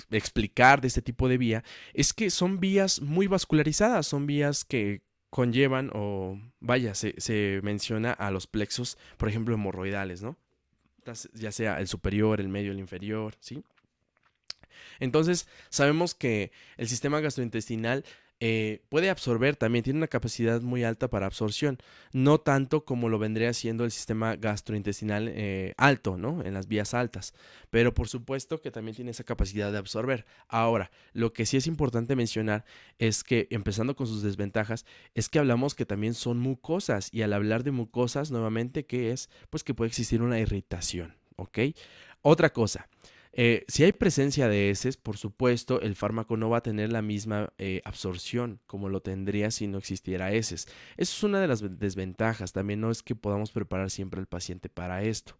explicar de este tipo de vía es que son vías muy vascularizadas, son vías que conllevan o vaya, se menciona a los plexos, por ejemplo, hemorroidales, ¿no? Ya sea el superior, el medio, el inferior, ¿sí? Entonces, sabemos que el sistema gastrointestinal puede absorber, también tiene una capacidad muy alta para absorción, no tanto como lo vendría siendo el sistema gastrointestinal alto, ¿no? En las vías altas, pero por supuesto que también tiene esa capacidad de absorber. Ahora, lo que sí es importante mencionar es que, empezando con sus desventajas, es que hablamos que también son mucosas, y al hablar de mucosas, nuevamente, ¿qué es? Pues que puede existir una irritación, ¿ok? Otra cosa. Si hay presencia de heces, por supuesto, el fármaco no va a tener la misma absorción como lo tendría si no existiera heces. Eso es una de las desventajas. También no es que podamos preparar siempre al paciente para esto.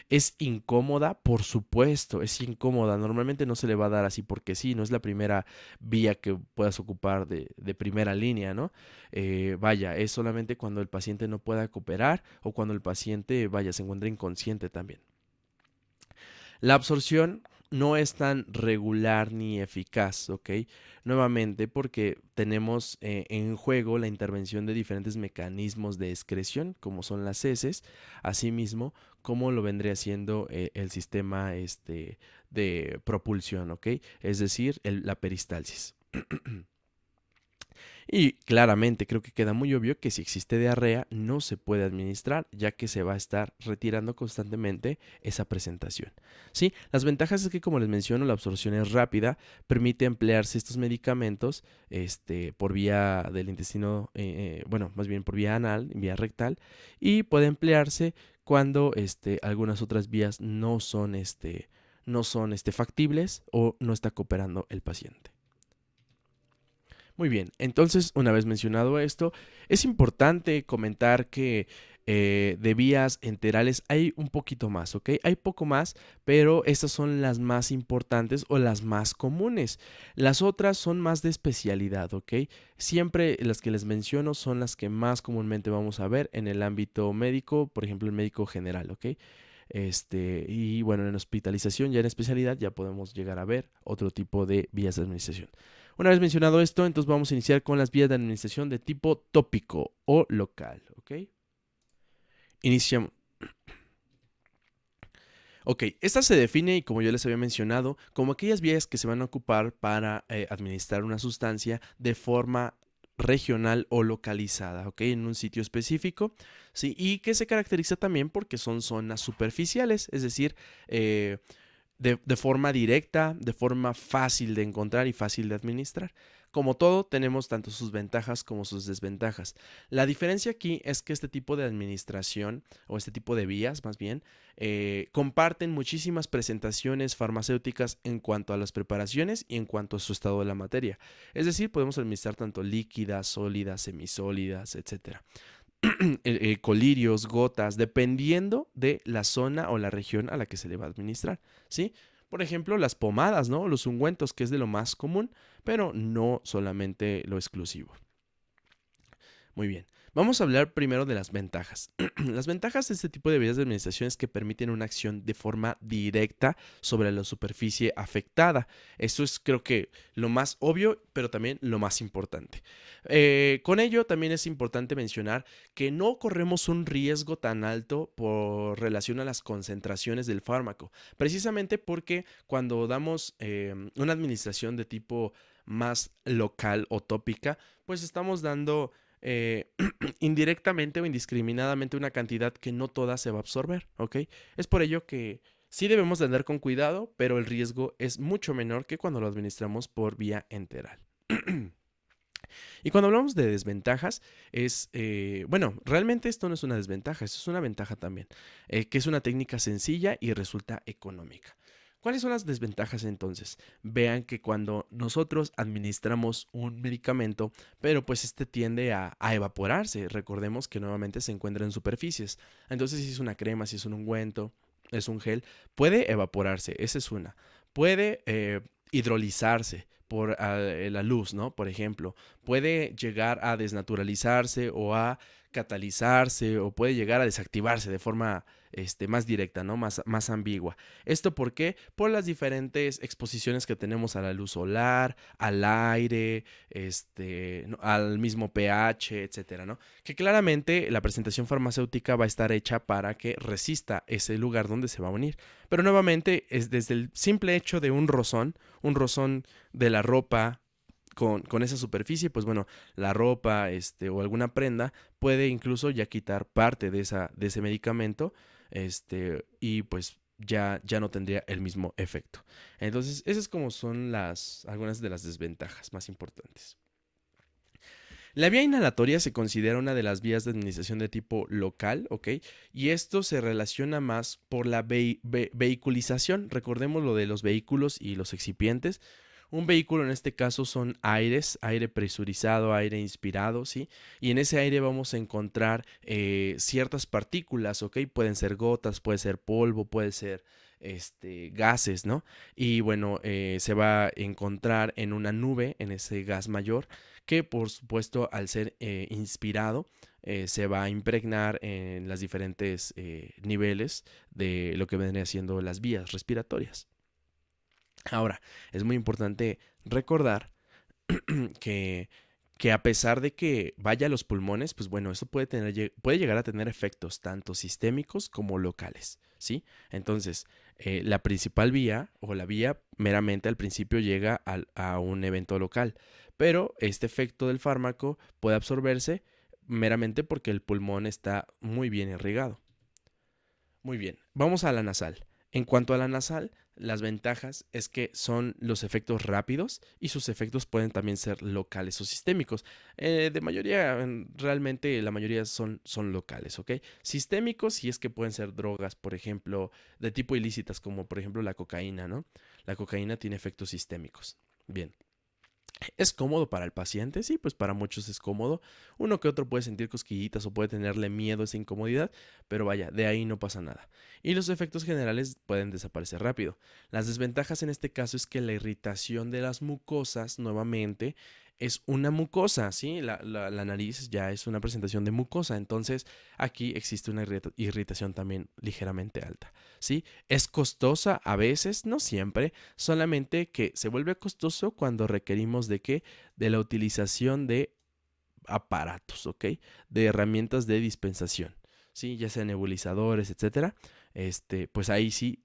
¿Es incómoda? Por supuesto, es incómoda. Normalmente no se le va a dar así porque sí, no es la primera vía que puedas ocupar de primera línea, ¿no? Vaya, es solamente cuando el paciente no pueda cooperar o cuando el paciente, vaya, se encuentra inconsciente también. La absorción no es tan regular ni eficaz, ¿ok? Nuevamente porque tenemos en juego la intervención de diferentes mecanismos de excreción, como son las heces, asimismo como lo vendría siendo el sistema de propulsión, ¿ok? Es decir, la peristalsis. Y claramente creo que queda muy obvio que si existe diarrea no se puede administrar, ya que se va a estar retirando constantemente esa presentación. ¿Sí? Las ventajas es que, como les menciono, la absorción es rápida, permite emplearse estos medicamentos por vía del intestino, bueno, más bien por vía anal, vía rectal, y puede emplearse cuando algunas otras vías no son factibles o no está cooperando el paciente. Muy bien, entonces una vez mencionado esto, es importante comentar que de vías enterales hay un poquito más, ¿ok? Hay poco más, pero estas son las más importantes o las más comunes. Las otras son más de especialidad, ¿ok? Siempre las que les menciono son las que más comúnmente vamos a ver en el ámbito médico, por ejemplo, el médico general, ¿ok? Y bueno, en hospitalización, ya en especialidad, ya podemos llegar a ver otro tipo de vías de administración. Una vez mencionado esto, entonces vamos a iniciar con las vías de administración de tipo tópico o local, ¿ok? Iniciamos. Ok, esta se define, y como yo les había mencionado, como aquellas vías que se van a ocupar para administrar una sustancia de forma regional o localizada, ¿ok? En un sitio específico, ¿sí? Y que se caracteriza también porque son zonas superficiales, es decir, de forma directa, de forma fácil de encontrar y fácil de administrar. Como todo, tenemos tanto sus ventajas como sus desventajas. La diferencia aquí es que este tipo de administración, o este tipo de vías más bien, comparten muchísimas presentaciones farmacéuticas en cuanto a las preparaciones y en cuanto a su estado de la materia. Es decir, podemos administrar tanto líquidas, sólidas, semisólidas, etc. colirios, gotas, dependiendo de la zona o la región a la que se le va a administrar, ¿sí? Por ejemplo, las pomadas, ¿no? Los ungüentos, que es de lo más común, pero no solamente lo exclusivo. Muy bien. Vamos a hablar primero de las ventajas. Las ventajas de este tipo de vías de administración es que permiten una acción de forma directa sobre la superficie afectada. Eso es, creo que, lo más obvio, pero también lo más importante. Con ello, también es importante mencionar que no corremos un riesgo tan alto por relación a las concentraciones del fármaco, precisamente porque cuando damos una administración de tipo más local o tópica, pues estamos dando indirectamente o indiscriminadamente una cantidad que no toda se va a absorber, ¿ok? Es por ello que sí debemos de andar con cuidado, pero el riesgo es mucho menor que cuando lo administramos por vía enteral. Y cuando hablamos de desventajas, bueno, realmente esto no es una desventaja, esto es una ventaja también, que es una técnica sencilla y resulta económica. ¿Cuáles son las desventajas entonces? Vean que cuando nosotros administramos un medicamento, pero pues este tiende a evaporarse, recordemos que nuevamente se encuentra en superficies. Entonces, si es una crema, si es un ungüento, es un gel, puede evaporarse, esa es una. Puede hidrolizarse por la luz, ¿no? Por ejemplo, puede llegar a desnaturalizarse o a catalizarse o puede llegar a desactivarse de forma más directa, ¿no? Más ambigua. ¿Esto por qué? Por las diferentes exposiciones que tenemos a la luz solar, al aire, ¿no? Al mismo pH, etcétera, ¿no? Que claramente la presentación farmacéutica va a estar hecha para que resista ese lugar donde se va a unir. Pero nuevamente es desde el simple hecho de un rozón de la ropa con esa superficie, pues bueno, la ropa o alguna prenda puede incluso ya quitar parte de ese medicamento y pues ya no tendría el mismo efecto. Entonces, esas como son algunas de las desventajas más importantes. La vía inhalatoria se considera una de las vías de administración de tipo local, ¿ok? Y esto se relaciona más por la vehiculización. Recordemos lo de los vehículos y los excipientes. Un vehículo en este caso son aires, aire presurizado, aire inspirado, ¿sí? Y en ese aire vamos a encontrar ciertas partículas, ¿ok? Pueden ser gotas, puede ser polvo, puede ser gases, ¿no? Y bueno, se va a encontrar en una nube, en ese gas mayor, que por supuesto al ser inspirado se va a impregnar en las diferentes niveles de lo que vendría siendo las vías respiratorias. Ahora, es muy importante recordar que, que a pesar de que vaya a los pulmones, pues bueno, eso puede llegar a tener efectos tanto sistémicos como locales, ¿sí? Entonces, la principal vía o la vía meramente al principio llega a un evento local, pero este efecto del fármaco puede absorberse meramente porque el pulmón está muy bien irrigado. Muy bien, vamos a la nasal. En cuanto a la nasal, las ventajas es que son los efectos rápidos y sus efectos pueden también ser locales o sistémicos. De mayoría, realmente la mayoría son locales, ¿ok? Sistémicos si es que pueden ser drogas, por ejemplo, de tipo ilícitas, como por ejemplo la cocaína, ¿no? La cocaína tiene efectos sistémicos. Bien. ¿Es cómodo para el paciente? Sí, pues para muchos es cómodo. Uno que otro puede sentir cosquillitas o puede tenerle miedo a esa incomodidad, pero vaya, de ahí no pasa nada. Y los efectos generales pueden desaparecer rápido. Las desventajas en este caso es que la irritación de las mucosas, nuevamente, es una mucosa, ¿sí? La nariz ya es una presentación de mucosa, entonces aquí existe una irritación también ligeramente alta, ¿sí? Es costosa a veces, no siempre, solamente que se vuelve costoso cuando requerimos de qué? De la utilización de aparatos, ¿ok? De herramientas de dispensación, ¿sí? Ya sea nebulizadores, etcétera. Pues ahí sí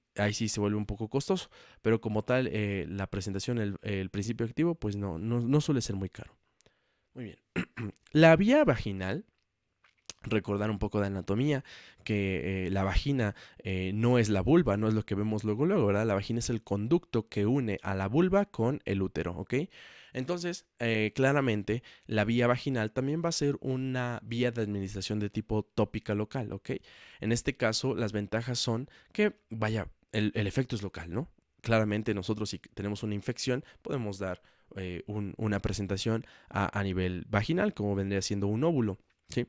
se vuelve un poco costoso, pero como tal, la presentación, el principio activo, pues no suele ser muy caro. Muy bien. La vía vaginal, recordar un poco de anatomía, que la vagina no es la vulva, no es lo que vemos luego, ¿verdad? La vagina es el conducto que une a la vulva con el útero, ¿ok? Entonces, claramente, la vía vaginal también va a ser una vía de administración de tipo tópica local, ¿ok? En este caso, las ventajas son que, vaya, el efecto es local, ¿no? Claramente nosotros si tenemos una infección podemos dar una presentación a nivel vaginal, como vendría siendo un óvulo, ¿sí?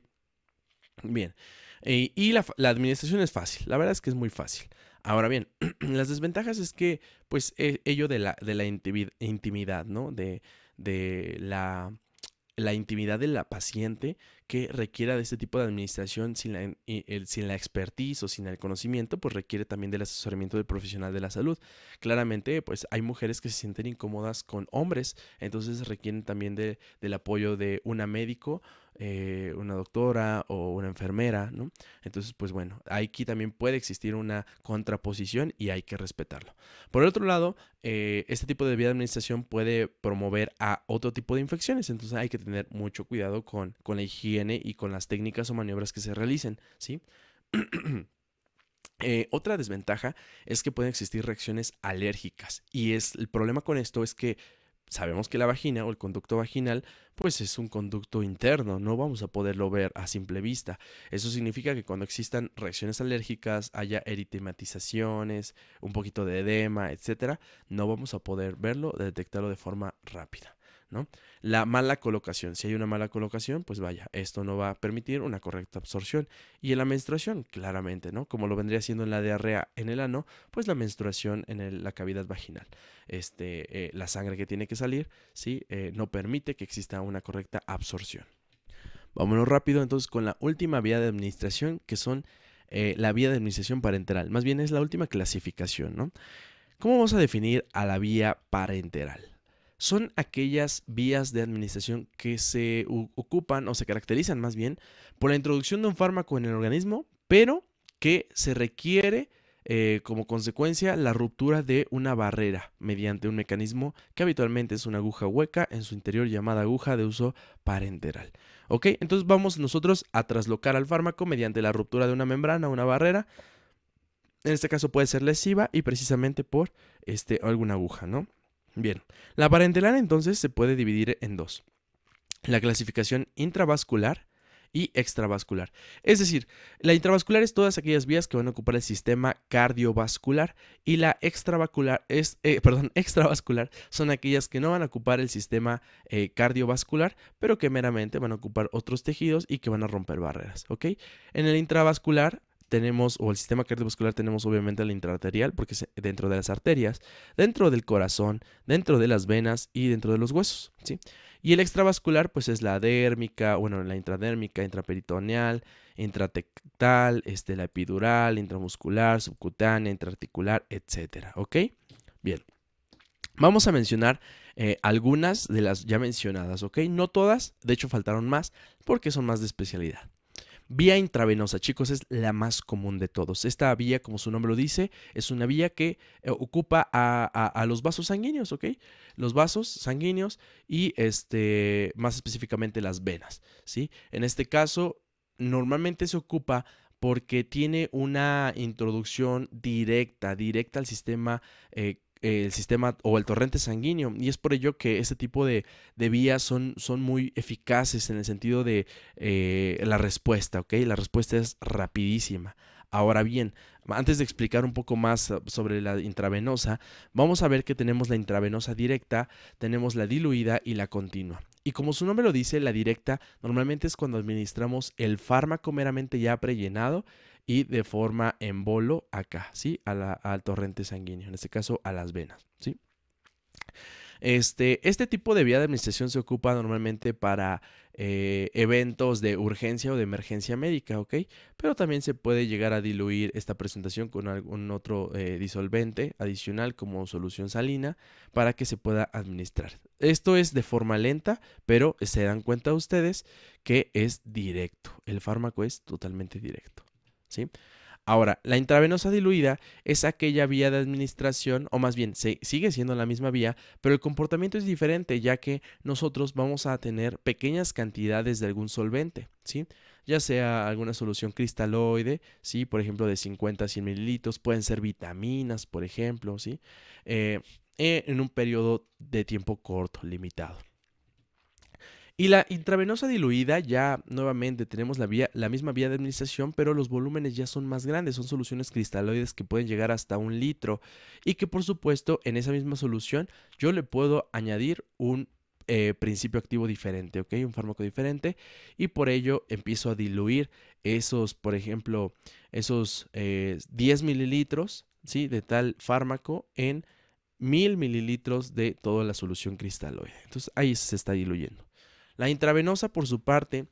Bien, y la administración es fácil, la verdad es que es muy fácil. Ahora bien, las desventajas es que, pues, ello de la intimidad, ¿no? De la intimidad de la paciente que requiera de este tipo de administración sin la expertise o sin el conocimiento, pues requiere también del asesoramiento del profesional de la salud. Claramente, pues hay mujeres que se sienten incómodas con hombres, entonces requieren también del apoyo de una médico, una doctora o una enfermera, ¿no? Entonces, pues bueno, aquí también puede existir una contraposición y hay que respetarlo. Por el otro lado, este tipo de vía de administración puede promover a otro tipo de infecciones, entonces hay que tener mucho cuidado con la higiene y con las técnicas o maniobras que se realicen, ¿sí? Otra desventaja es que pueden existir reacciones alérgicas y el problema con esto es que sabemos que la vagina o el conducto vaginal pues es un conducto interno, no vamos a poderlo ver a simple vista. Eso significa que cuando existan reacciones alérgicas, haya eritematizaciones, un poquito de edema, etcétera, no vamos a poder verlo, detectarlo de forma rápida, ¿no? La mala colocación, si hay una mala colocación, pues vaya, esto no va a permitir una correcta absorción. Y en la menstruación, claramente, ¿no? Como lo vendría siendo en la diarrea en el ano, pues la menstruación en la cavidad vaginal. La sangre que tiene que salir, ¿sí? No permite que exista una correcta absorción. Vámonos rápido entonces con la última vía de administración, que son la vía de administración parenteral. Más bien es la última clasificación, ¿no? ¿Cómo vamos a definir a la vía parenteral? Son aquellas vías de administración que se ocupan o se caracterizan más bien por la introducción de un fármaco en el organismo, pero que se requiere como consecuencia la ruptura de una barrera mediante un mecanismo que habitualmente es una aguja hueca en su interior llamada aguja de uso parenteral. ¿Ok? Entonces vamos nosotros a traslocar al fármaco mediante la ruptura de una membrana, una barrera. En este caso puede ser lesiva y precisamente por alguna aguja, ¿no? Bien, la parenteral entonces se puede dividir en dos. La clasificación intravascular y extravascular. Es decir, la intravascular es todas aquellas vías que van a ocupar el sistema cardiovascular y la extravascular son aquellas que no van a ocupar el sistema cardiovascular, pero que meramente van a ocupar otros tejidos y que van a romper barreras, ¿ok? En el intravascular tenemos, o el sistema cardiovascular tenemos obviamente el intraarterial, porque es dentro de las arterias, dentro del corazón, dentro de las venas y dentro de los huesos, ¿sí? Y el extravascular, pues es la dérmica, bueno, la intradérmica, intraperitoneal, intratectal, la epidural, intramuscular, subcutánea, intraarticular, etcétera, ¿ok? Bien, vamos a mencionar algunas de las ya mencionadas, ¿ok? No todas, de hecho faltaron más porque son más de especialidad. Vía intravenosa, chicos, es la más común de todos. Esta vía, como su nombre lo dice, es una vía que ocupa a los vasos sanguíneos, ¿ok? Los vasos sanguíneos y más específicamente las venas, ¿sí? En este caso, normalmente se ocupa porque tiene una introducción directa al sistema el sistema o el torrente sanguíneo y es por ello que este tipo de vías son muy eficaces en el sentido de la respuesta, ¿ok? La respuesta es rapidísima. Ahora bien, antes de explicar un poco más sobre la intravenosa, vamos a ver que tenemos la intravenosa directa, tenemos la diluida y la continua. Y como su nombre lo dice, la directa normalmente es cuando administramos el fármaco meramente ya prellenado y de forma en bolo acá, ¿sí? Al torrente sanguíneo, en este caso a las venas, ¿sí? Este tipo de vía de administración se ocupa normalmente para eventos de urgencia o de emergencia médica, ¿ok? Pero también se puede llegar a diluir esta presentación con algún otro disolvente adicional como solución salina para que se pueda administrar. Esto es de forma lenta, pero se dan cuenta ustedes que es directo. El fármaco es totalmente directo, ¿sí? Ahora, la intravenosa diluida es aquella vía de administración, o más bien, sigue siendo la misma vía, pero el comportamiento es diferente, ya que nosotros vamos a tener pequeñas cantidades de algún solvente, ¿sí? Ya sea alguna solución cristaloide, ¿sí? Por ejemplo, de 50 a 100 mililitros, pueden ser vitaminas, por ejemplo, ¿sí? Eh, en un periodo de tiempo corto, limitado. Y la intravenosa diluida ya nuevamente tenemos la misma vía de administración, pero los volúmenes ya son más grandes, son soluciones cristaloides que pueden llegar hasta 1 litro y que por supuesto en esa misma solución yo le puedo añadir un principio activo diferente, ¿ok? Un fármaco diferente, y por ello empiezo a diluir esos, por ejemplo, esos 10 mililitros, ¿sí? De tal fármaco en 1000 mililitros de toda la solución cristaloide. Entonces ahí se está diluyendo. La intravenosa, por su parte,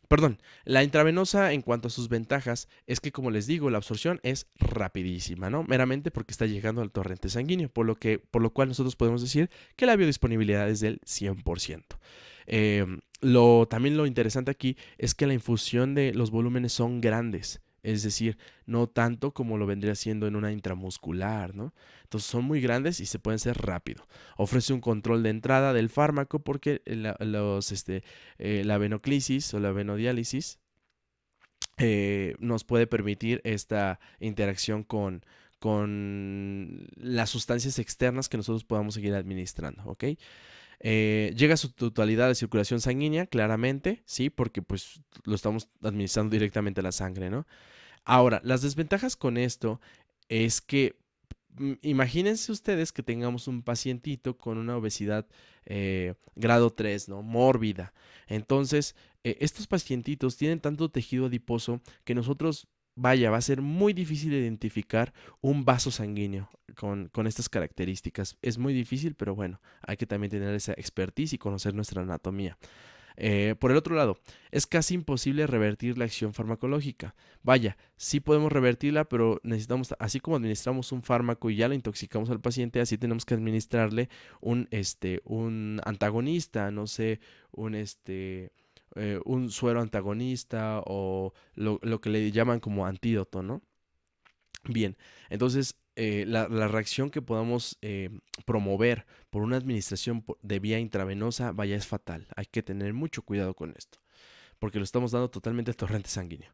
perdón, la intravenosa en cuanto a sus ventajas es que, como les digo, la absorción es rapidísima, ¿no? Meramente porque está llegando al torrente sanguíneo, por lo cual nosotros podemos decir que la biodisponibilidad es del 100%. También lo interesante aquí es que la infusión de los volúmenes son grandes, es decir, no tanto como lo vendría siendo en una intramuscular, ¿no? Entonces son muy grandes y se pueden hacer rápido. Ofrece un control de entrada del fármaco porque la venoclisis o la venodiálisis nos puede permitir esta interacción con las sustancias externas que nosotros podamos seguir administrando, ¿ok? Llega a su totalidad de circulación sanguínea, claramente, sí, porque pues lo estamos administrando directamente a la sangre, ¿no? Ahora, las desventajas con esto es que imagínense ustedes que tengamos un pacientito con una obesidad grado 3, ¿no? Mórbida. Entonces, estos pacientitos tienen tanto tejido adiposo que nosotros, vaya, va a ser muy difícil identificar un vaso sanguíneo con estas características. Es muy difícil, pero bueno, hay que también tener esa expertise y conocer nuestra anatomía. Por el otro lado, es casi imposible revertir la acción farmacológica. Vaya, sí podemos revertirla, pero necesitamos, así como administramos un fármaco y ya lo intoxicamos al paciente, así tenemos que administrarle un antagonista, no sé, un suero antagonista o lo que le llaman como antídoto, ¿no? Bien, entonces la reacción que podamos promover por una administración de vía intravenosa, vaya, es fatal. Hay que tener mucho cuidado con esto, porque lo estamos dando totalmente al torrente sanguíneo.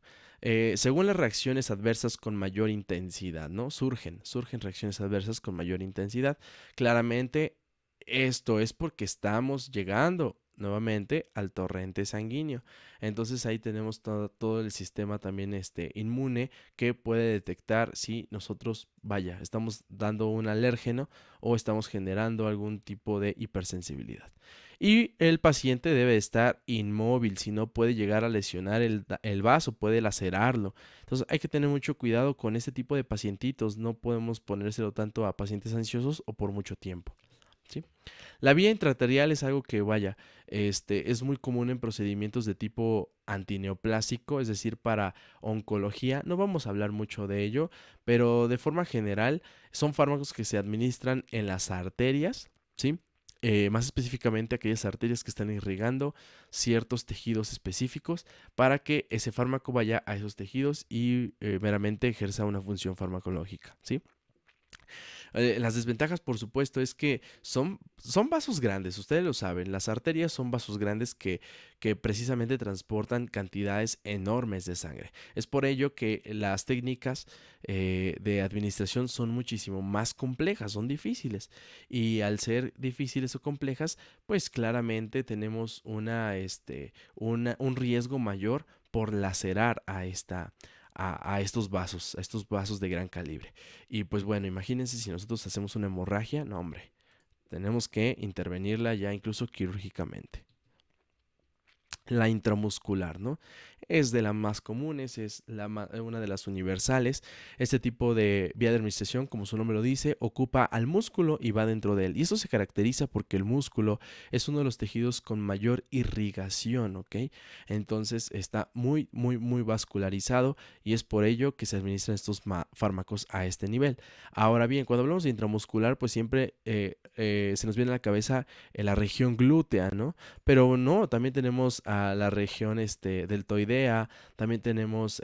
Según las reacciones adversas con mayor intensidad, ¿no? Surgen reacciones adversas con mayor intensidad. Claramente, esto es porque estamos llegando nuevamente al torrente sanguíneo. Entonces ahí tenemos todo el sistema también inmune que puede detectar si nosotros, vaya, estamos dando un alérgeno o estamos generando algún tipo de hipersensibilidad. Y el paciente debe estar inmóvil, si no puede llegar a lesionar el vaso, puede lacerarlo. Entonces hay que tener mucho cuidado con este tipo de pacientitos, no podemos ponérselo tanto a pacientes ansiosos o por mucho tiempo, ¿sí? La vía intraarterial es algo que, vaya, es muy común en procedimientos de tipo antineoplásico, es decir, para oncología. No vamos a hablar mucho de ello, pero de forma general son fármacos que se administran en las arterias, ¿sí? Más específicamente aquellas arterias que están irrigando ciertos tejidos específicos para que ese fármaco vaya a esos tejidos y meramente ejerza una función farmacológica, ¿sí? Las desventajas, por supuesto, es que son vasos grandes, ustedes lo saben, las arterias son vasos grandes que precisamente transportan cantidades enormes de sangre. Es por ello que las técnicas de administración son muchísimo más complejas, son difíciles. Y al ser difíciles o complejas, pues claramente tenemos un riesgo mayor por lacerar a estos vasos de gran calibre. Y pues bueno, imagínense si nosotros hacemos una hemorragia, no hombre, tenemos que intervenirla ya incluso quirúrgicamente. La intramuscular, ¿no? Es de las más comunes, es una de las universales. Este tipo de vía de administración, como su nombre lo dice, ocupa al músculo y va dentro de él. Y eso se caracteriza porque el músculo es uno de los tejidos con mayor irrigación, ¿ok? Entonces está muy, muy, muy vascularizado y es por ello que se administran estos fármacos a este nivel. Ahora bien, cuando hablamos de intramuscular, pues siempre se nos viene a la cabeza la región glútea, ¿no? Pero no, también tenemos a la región deltoidea, también tenemos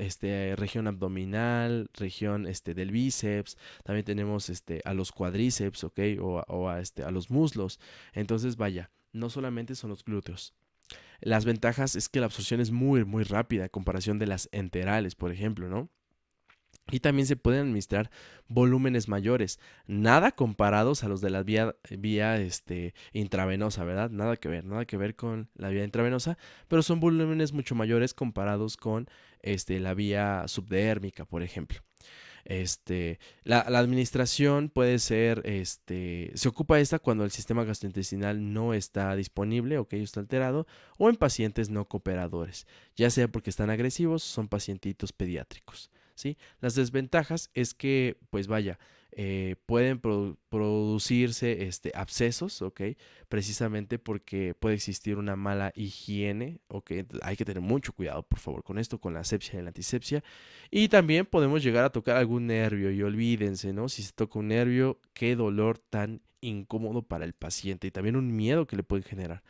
región abdominal, región del bíceps, también tenemos a los cuádriceps, ¿ok? A los muslos. Entonces, vaya, no solamente son los glúteos. Las ventajas es que la absorción es muy, muy rápida en comparación de las enterales, por ejemplo, ¿no? Y también se pueden administrar volúmenes mayores, nada comparados a los de la vía intravenosa, ¿verdad? Nada que ver con la vía intravenosa, pero son volúmenes mucho mayores comparados con la vía subdérmica, por ejemplo. La administración puede ser, se ocupa esta cuando el sistema gastrointestinal no está disponible o que está alterado, o en pacientes no cooperadores, ya sea porque están agresivos o son pacientitos pediátricos, ¿sí? Las desventajas es que, pues vaya, pueden producirse abscesos, ¿ok? Precisamente porque puede existir una mala higiene, ¿ok? Hay que tener mucho cuidado, por favor, con esto, con la asepsia y la antisepsia. Y también podemos llegar a tocar algún nervio y olvídense, ¿no? Si se toca un nervio, qué dolor tan incómodo para el paciente y también un miedo que le puede generar.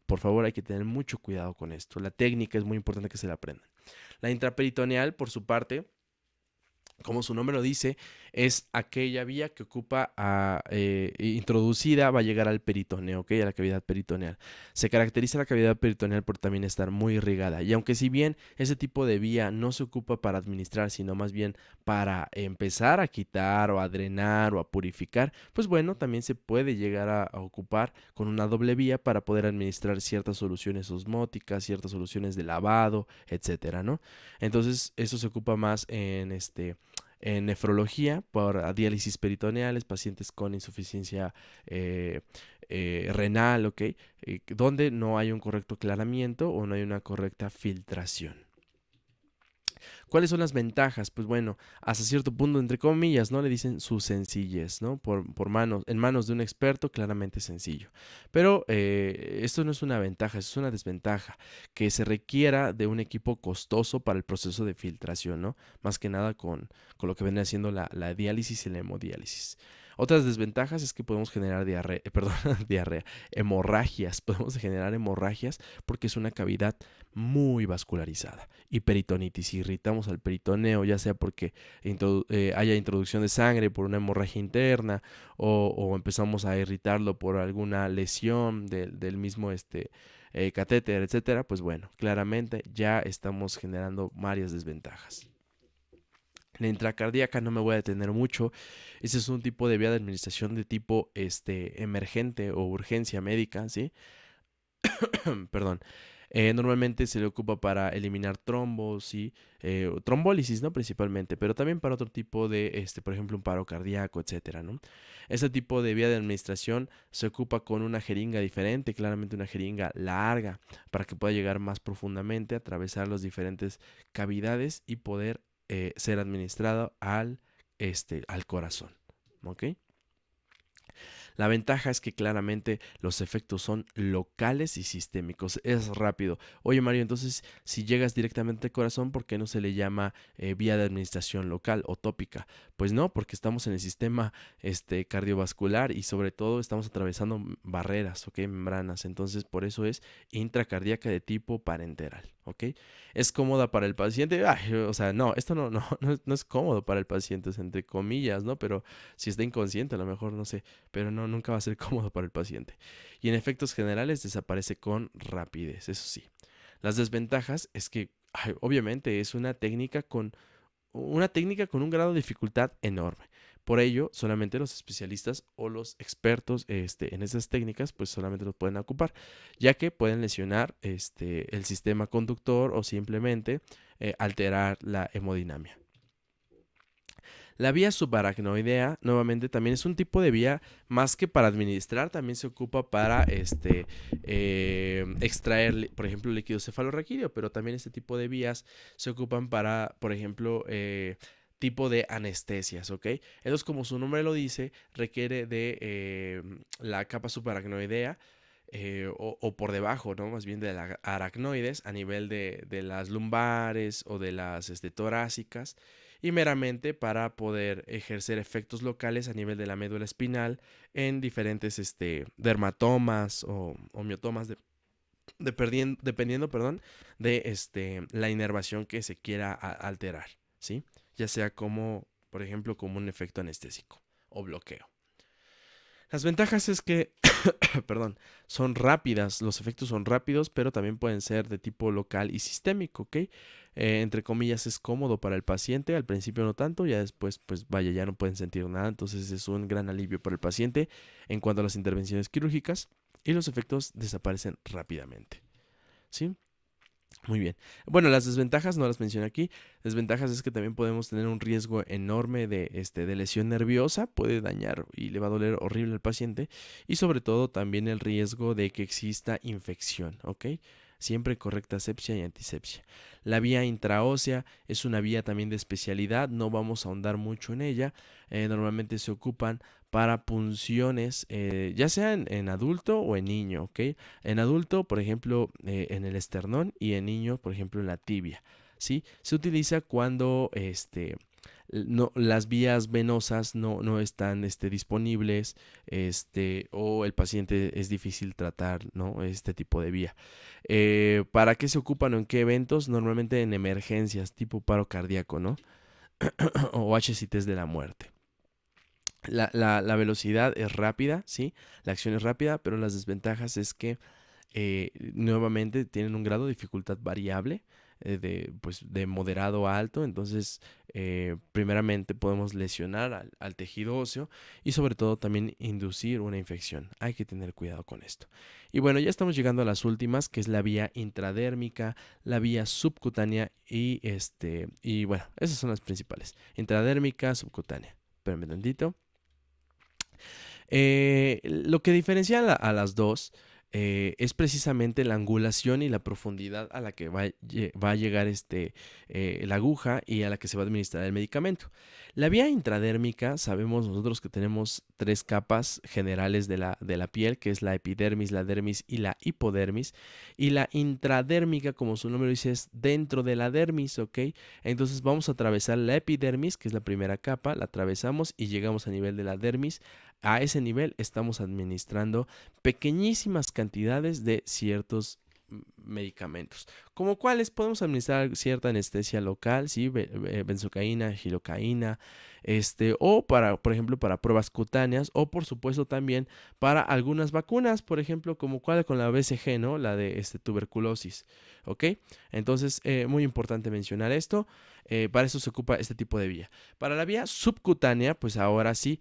Por favor, hay que tener mucho cuidado con esto. La técnica es muy importante que se la aprendan. La intraperitoneal, por su parte, como su nombre lo dice, es aquella vía que ocupa introducida, va a llegar al peritoneo, ¿ok? A la cavidad peritoneal. Se caracteriza la cavidad peritoneal por también estar muy irrigada. Y aunque si bien ese tipo de vía no se ocupa para administrar, sino más bien para empezar a quitar o a drenar o a purificar, pues bueno, también se puede llegar a ocupar con una doble vía para poder administrar ciertas soluciones osmóticas, ciertas soluciones de lavado, etcétera, ¿no? Entonces, eso se ocupa más en nefrología por diálisis peritoneales, pacientes con insuficiencia renal, ¿ok? Donde no hay un correcto aclaramiento o no hay una correcta filtración. ¿Cuáles son las ventajas? Pues bueno, hasta cierto punto, entre comillas, ¿no? Le dicen su sencillez, ¿no? En manos de un experto, claramente sencillo. Pero esto no es una ventaja, es una desventaja, que se requiera de un equipo costoso para el proceso de filtración, ¿no? Más que nada con lo que viene haciendo la diálisis y la hemodiálisis. Otras desventajas es que podemos generar diarrea, hemorragias. Podemos generar hemorragias porque es una cavidad muy vascularizada. Y peritonitis, irritamos al peritoneo, ya sea porque haya introducción de sangre por una hemorragia interna o empezamos a irritarlo por alguna lesión del mismo catéter, etcétera, pues bueno, claramente ya estamos generando varias desventajas. La intracardíaca no me voy a detener mucho. Ese es un tipo de vía de administración de tipo emergente o urgencia médica, ¿sí? Perdón. Normalmente se le ocupa para eliminar trombos, ¿sí? Trombólisis, ¿no? Principalmente, pero también para otro tipo de, por ejemplo, un paro cardíaco, etcétera, ¿no? Este tipo de vía de administración se ocupa con una jeringa diferente, claramente una jeringa larga, para que pueda llegar más profundamente, atravesar las diferentes cavidades y poder ser administrado al corazón, ¿ok? La ventaja es que claramente los efectos son locales y sistémicos. Es rápido. Oye, Mario, entonces si llegas directamente al corazón, ¿por qué no se le llama vía de administración local o tópica? Pues no, porque estamos en el sistema cardiovascular y sobre todo estamos atravesando barreras, ¿ok? Membranas. Entonces, por eso es intracardíaca de tipo parenteral, ¿ok? ¿Es cómoda para el paciente? Ay, o sea, no, esto no es cómodo para el paciente, es entre comillas, ¿no? Pero si está inconsciente, a lo mejor no sé, pero no, nunca va a ser cómodo para el paciente. Y en efectos generales desaparece con rapidez, eso sí. Las desventajas es que, ay, obviamente, es una técnica con un grado de dificultad enorme. Por ello, solamente los especialistas o los expertos en esas técnicas, pues solamente los pueden ocupar, ya que pueden lesionar el sistema conductor o simplemente alterar la hemodinamia. La vía subaracnoidea, nuevamente, también es un tipo de vía más que para administrar, también se ocupa para extraer, por ejemplo, líquido cefalorraquídeo, pero también este tipo de vías se ocupan para, por ejemplo, tipo de anestesias, ¿ok? Entonces, como su nombre lo dice, requiere de la capa subaracnoidea. O por debajo, ¿no? Más bien de las aracnoides a nivel de las lumbares o de las torácicas y meramente para poder ejercer efectos locales a nivel de la médula espinal en diferentes dermatomas o miotomas dependiendo, perdón, de la inervación que se quiera alterar, ¿sí? Ya sea como, por ejemplo, como un efecto anestésico o bloqueo. Las ventajas es que, perdón, son rápidas, los efectos son rápidos, pero también pueden ser de tipo local y sistémico, ¿ok? Entre comillas es cómodo para el paciente, al principio no tanto, ya después pues vaya, ya no pueden sentir nada, entonces es un gran alivio para el paciente en cuanto a las intervenciones quirúrgicas y los efectos desaparecen rápidamente, ¿sí? Muy bien. Bueno, las desventajas no las mencioné aquí. Desventajas es que también podemos tener un riesgo enorme de lesión nerviosa, puede dañar y le va a doler horrible al paciente. Y sobre todo también el riesgo de que exista infección, ¿ok? Siempre correcta asepsia y antisepsia. La vía intraósea es una vía también de especialidad, no vamos a ahondar mucho en ella. Normalmente se ocupan para punciones, ya sea en adulto o en niño, ¿ok? En adulto, por ejemplo, en el esternón y en niño, por ejemplo, en la tibia. ¿Sí? Se utiliza cuando no, las vías venosas no están disponibles o el paciente es difícil tratar, ¿no? Este tipo de vía. ¿Para qué se ocupan o en qué eventos? Normalmente en emergencias tipo paro cardíaco, ¿no? O HCTs de la muerte. La velocidad es rápida, ¿sí? La acción es rápida, pero las desventajas es que nuevamente tienen un grado de dificultad variable, de moderado a alto. Entonces, primeramente podemos lesionar al tejido óseo y sobre todo también inducir una infección. Hay que tener cuidado con esto. Y bueno, ya estamos llegando a las últimas, que es la vía intradérmica, la vía subcutánea y bueno, esas son las principales. Intradérmica, subcutánea. Espérame tantito. Lo que diferencia a las dos es precisamente la angulación y la profundidad a la que va a llegar la aguja y a la que se va a administrar el medicamento. La vía intradérmica, sabemos nosotros que tenemos tres capas generales de la piel, que es la epidermis, la dermis y la hipodermis. Y la intradérmica, como su nombre lo dice, es dentro de la dermis, ¿ok? Entonces vamos a atravesar la epidermis, que es la primera capa, la atravesamos y llegamos a nivel de la dermis. A ese nivel estamos administrando pequeñísimas cantidades de ciertos medicamentos, como cuáles podemos administrar cierta anestesia local, ¿sí? Benzocaína, gilocaína, o para, por ejemplo, para pruebas cutáneas, o por supuesto también para algunas vacunas, por ejemplo, como cuál con la BCG, ¿no? La de tuberculosis, ¿ok? Entonces, muy importante mencionar esto. Para eso se ocupa este tipo de vía. Para la vía subcutánea, pues ahora sí,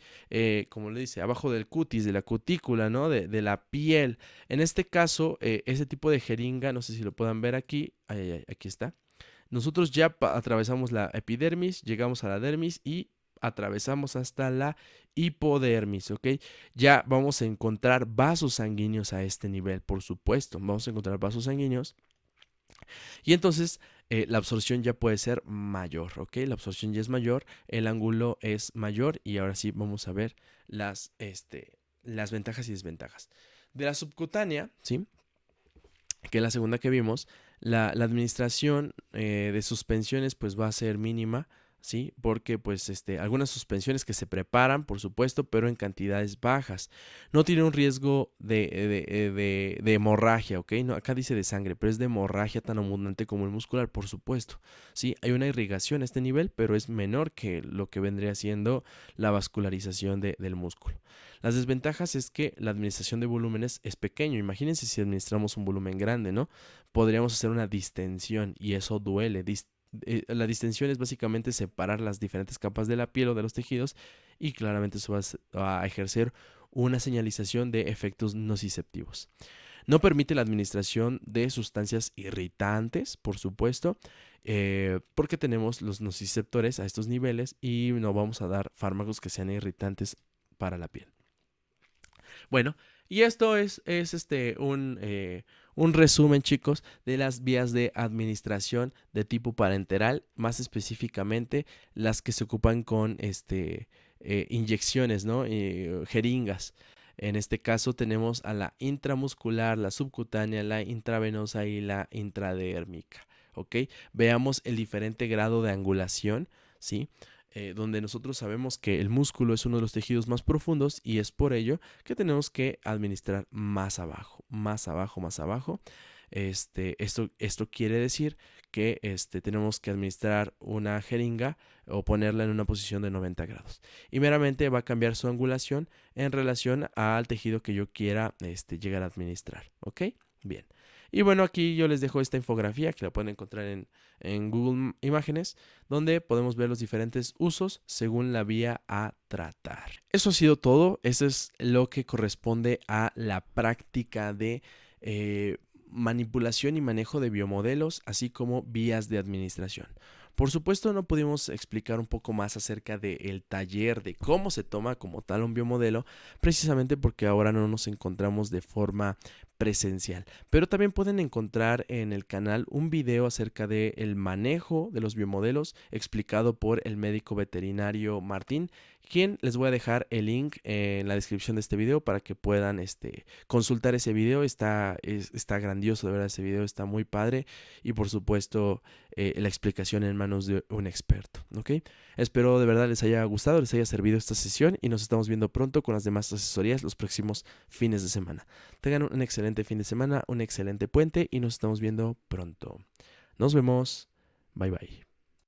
como le dice, abajo del cutis, de la cutícula, ¿no? De la piel. En este caso, ese tipo de jeringa, no sé si lo puedan ver aquí, aquí está. Nosotros ya atravesamos la epidermis, llegamos a la dermis y atravesamos hasta la hipodermis, ¿ok? Ya vamos a encontrar vasos sanguíneos a este nivel, por supuesto. Vamos a encontrar vasos sanguíneos y entonces la absorción ya puede ser mayor, ¿ok? La absorción ya es mayor, el ángulo es mayor y ahora sí vamos a ver las ventajas y desventajas. De la subcutánea, ¿sí? Que es la segunda que vimos, la administración de suspensiones pues va a ser mínima, ¿sí? Porque pues algunas suspensiones que se preparan, por supuesto, pero en cantidades bajas. No tiene un riesgo de hemorragia, ¿ok? No, acá dice de sangre, pero es de hemorragia tan abundante como el muscular, por supuesto. Sí, hay una irrigación a este nivel, pero es menor que lo que vendría siendo la vascularización del músculo. Las desventajas es que la administración de volúmenes es pequeño. Imagínense si administramos un volumen grande, ¿no? Podríamos hacer una distensión y eso duele. La distensión es básicamente separar las diferentes capas de la piel o de los tejidos y claramente eso va a ejercer una señalización de efectos nociceptivos. No permite la administración de sustancias irritantes, por supuesto, porque tenemos los nociceptores a estos niveles y no vamos a dar fármacos que sean irritantes para la piel. Bueno, y esto es un resumen, chicos, de las vías de administración de tipo parenteral, más específicamente las que se ocupan con inyecciones, ¿no? Jeringas. En este caso tenemos a la intramuscular, la subcutánea, la intravenosa y la intradérmica. ¿Ok? Veamos el diferente grado de angulación, ¿sí? Donde nosotros sabemos que el músculo es uno de los tejidos más profundos y es por ello que tenemos que administrar más abajo, más abajo, más abajo. Esto quiere decir que tenemos que administrar una jeringa o ponerla en una posición de 90 grados. Y meramente va a cambiar su angulación en relación al tejido que yo quiera llegar a administrar. ¿Ok? Bien. Y bueno, aquí yo les dejo esta infografía que la pueden encontrar en Google Imágenes, donde podemos ver los diferentes usos según la vía a tratar. Eso ha sido todo. Eso es lo que corresponde a la práctica de manipulación y manejo de biomodelos, así como vías de administración. Por supuesto, no pudimos explicar un poco más acerca del taller, de cómo se toma como tal un biomodelo, precisamente porque ahora no nos encontramos de forma presencial. Pero también pueden encontrar en el canal un video acerca del manejo de los biomodelos explicado por el médico veterinario Martín, quien les voy a dejar el link en la descripción de este video para que puedan consultar ese video. Está grandioso, de verdad, ese video está muy padre y por supuesto la explicación en manos de un experto, ¿ok? Espero de verdad les haya gustado, les haya servido esta sesión y nos estamos viendo pronto con las demás asesorías los próximos fines de semana. Tengan un excelente fin de semana, un excelente puente y nos estamos viendo pronto. Nos vemos. Bye bye.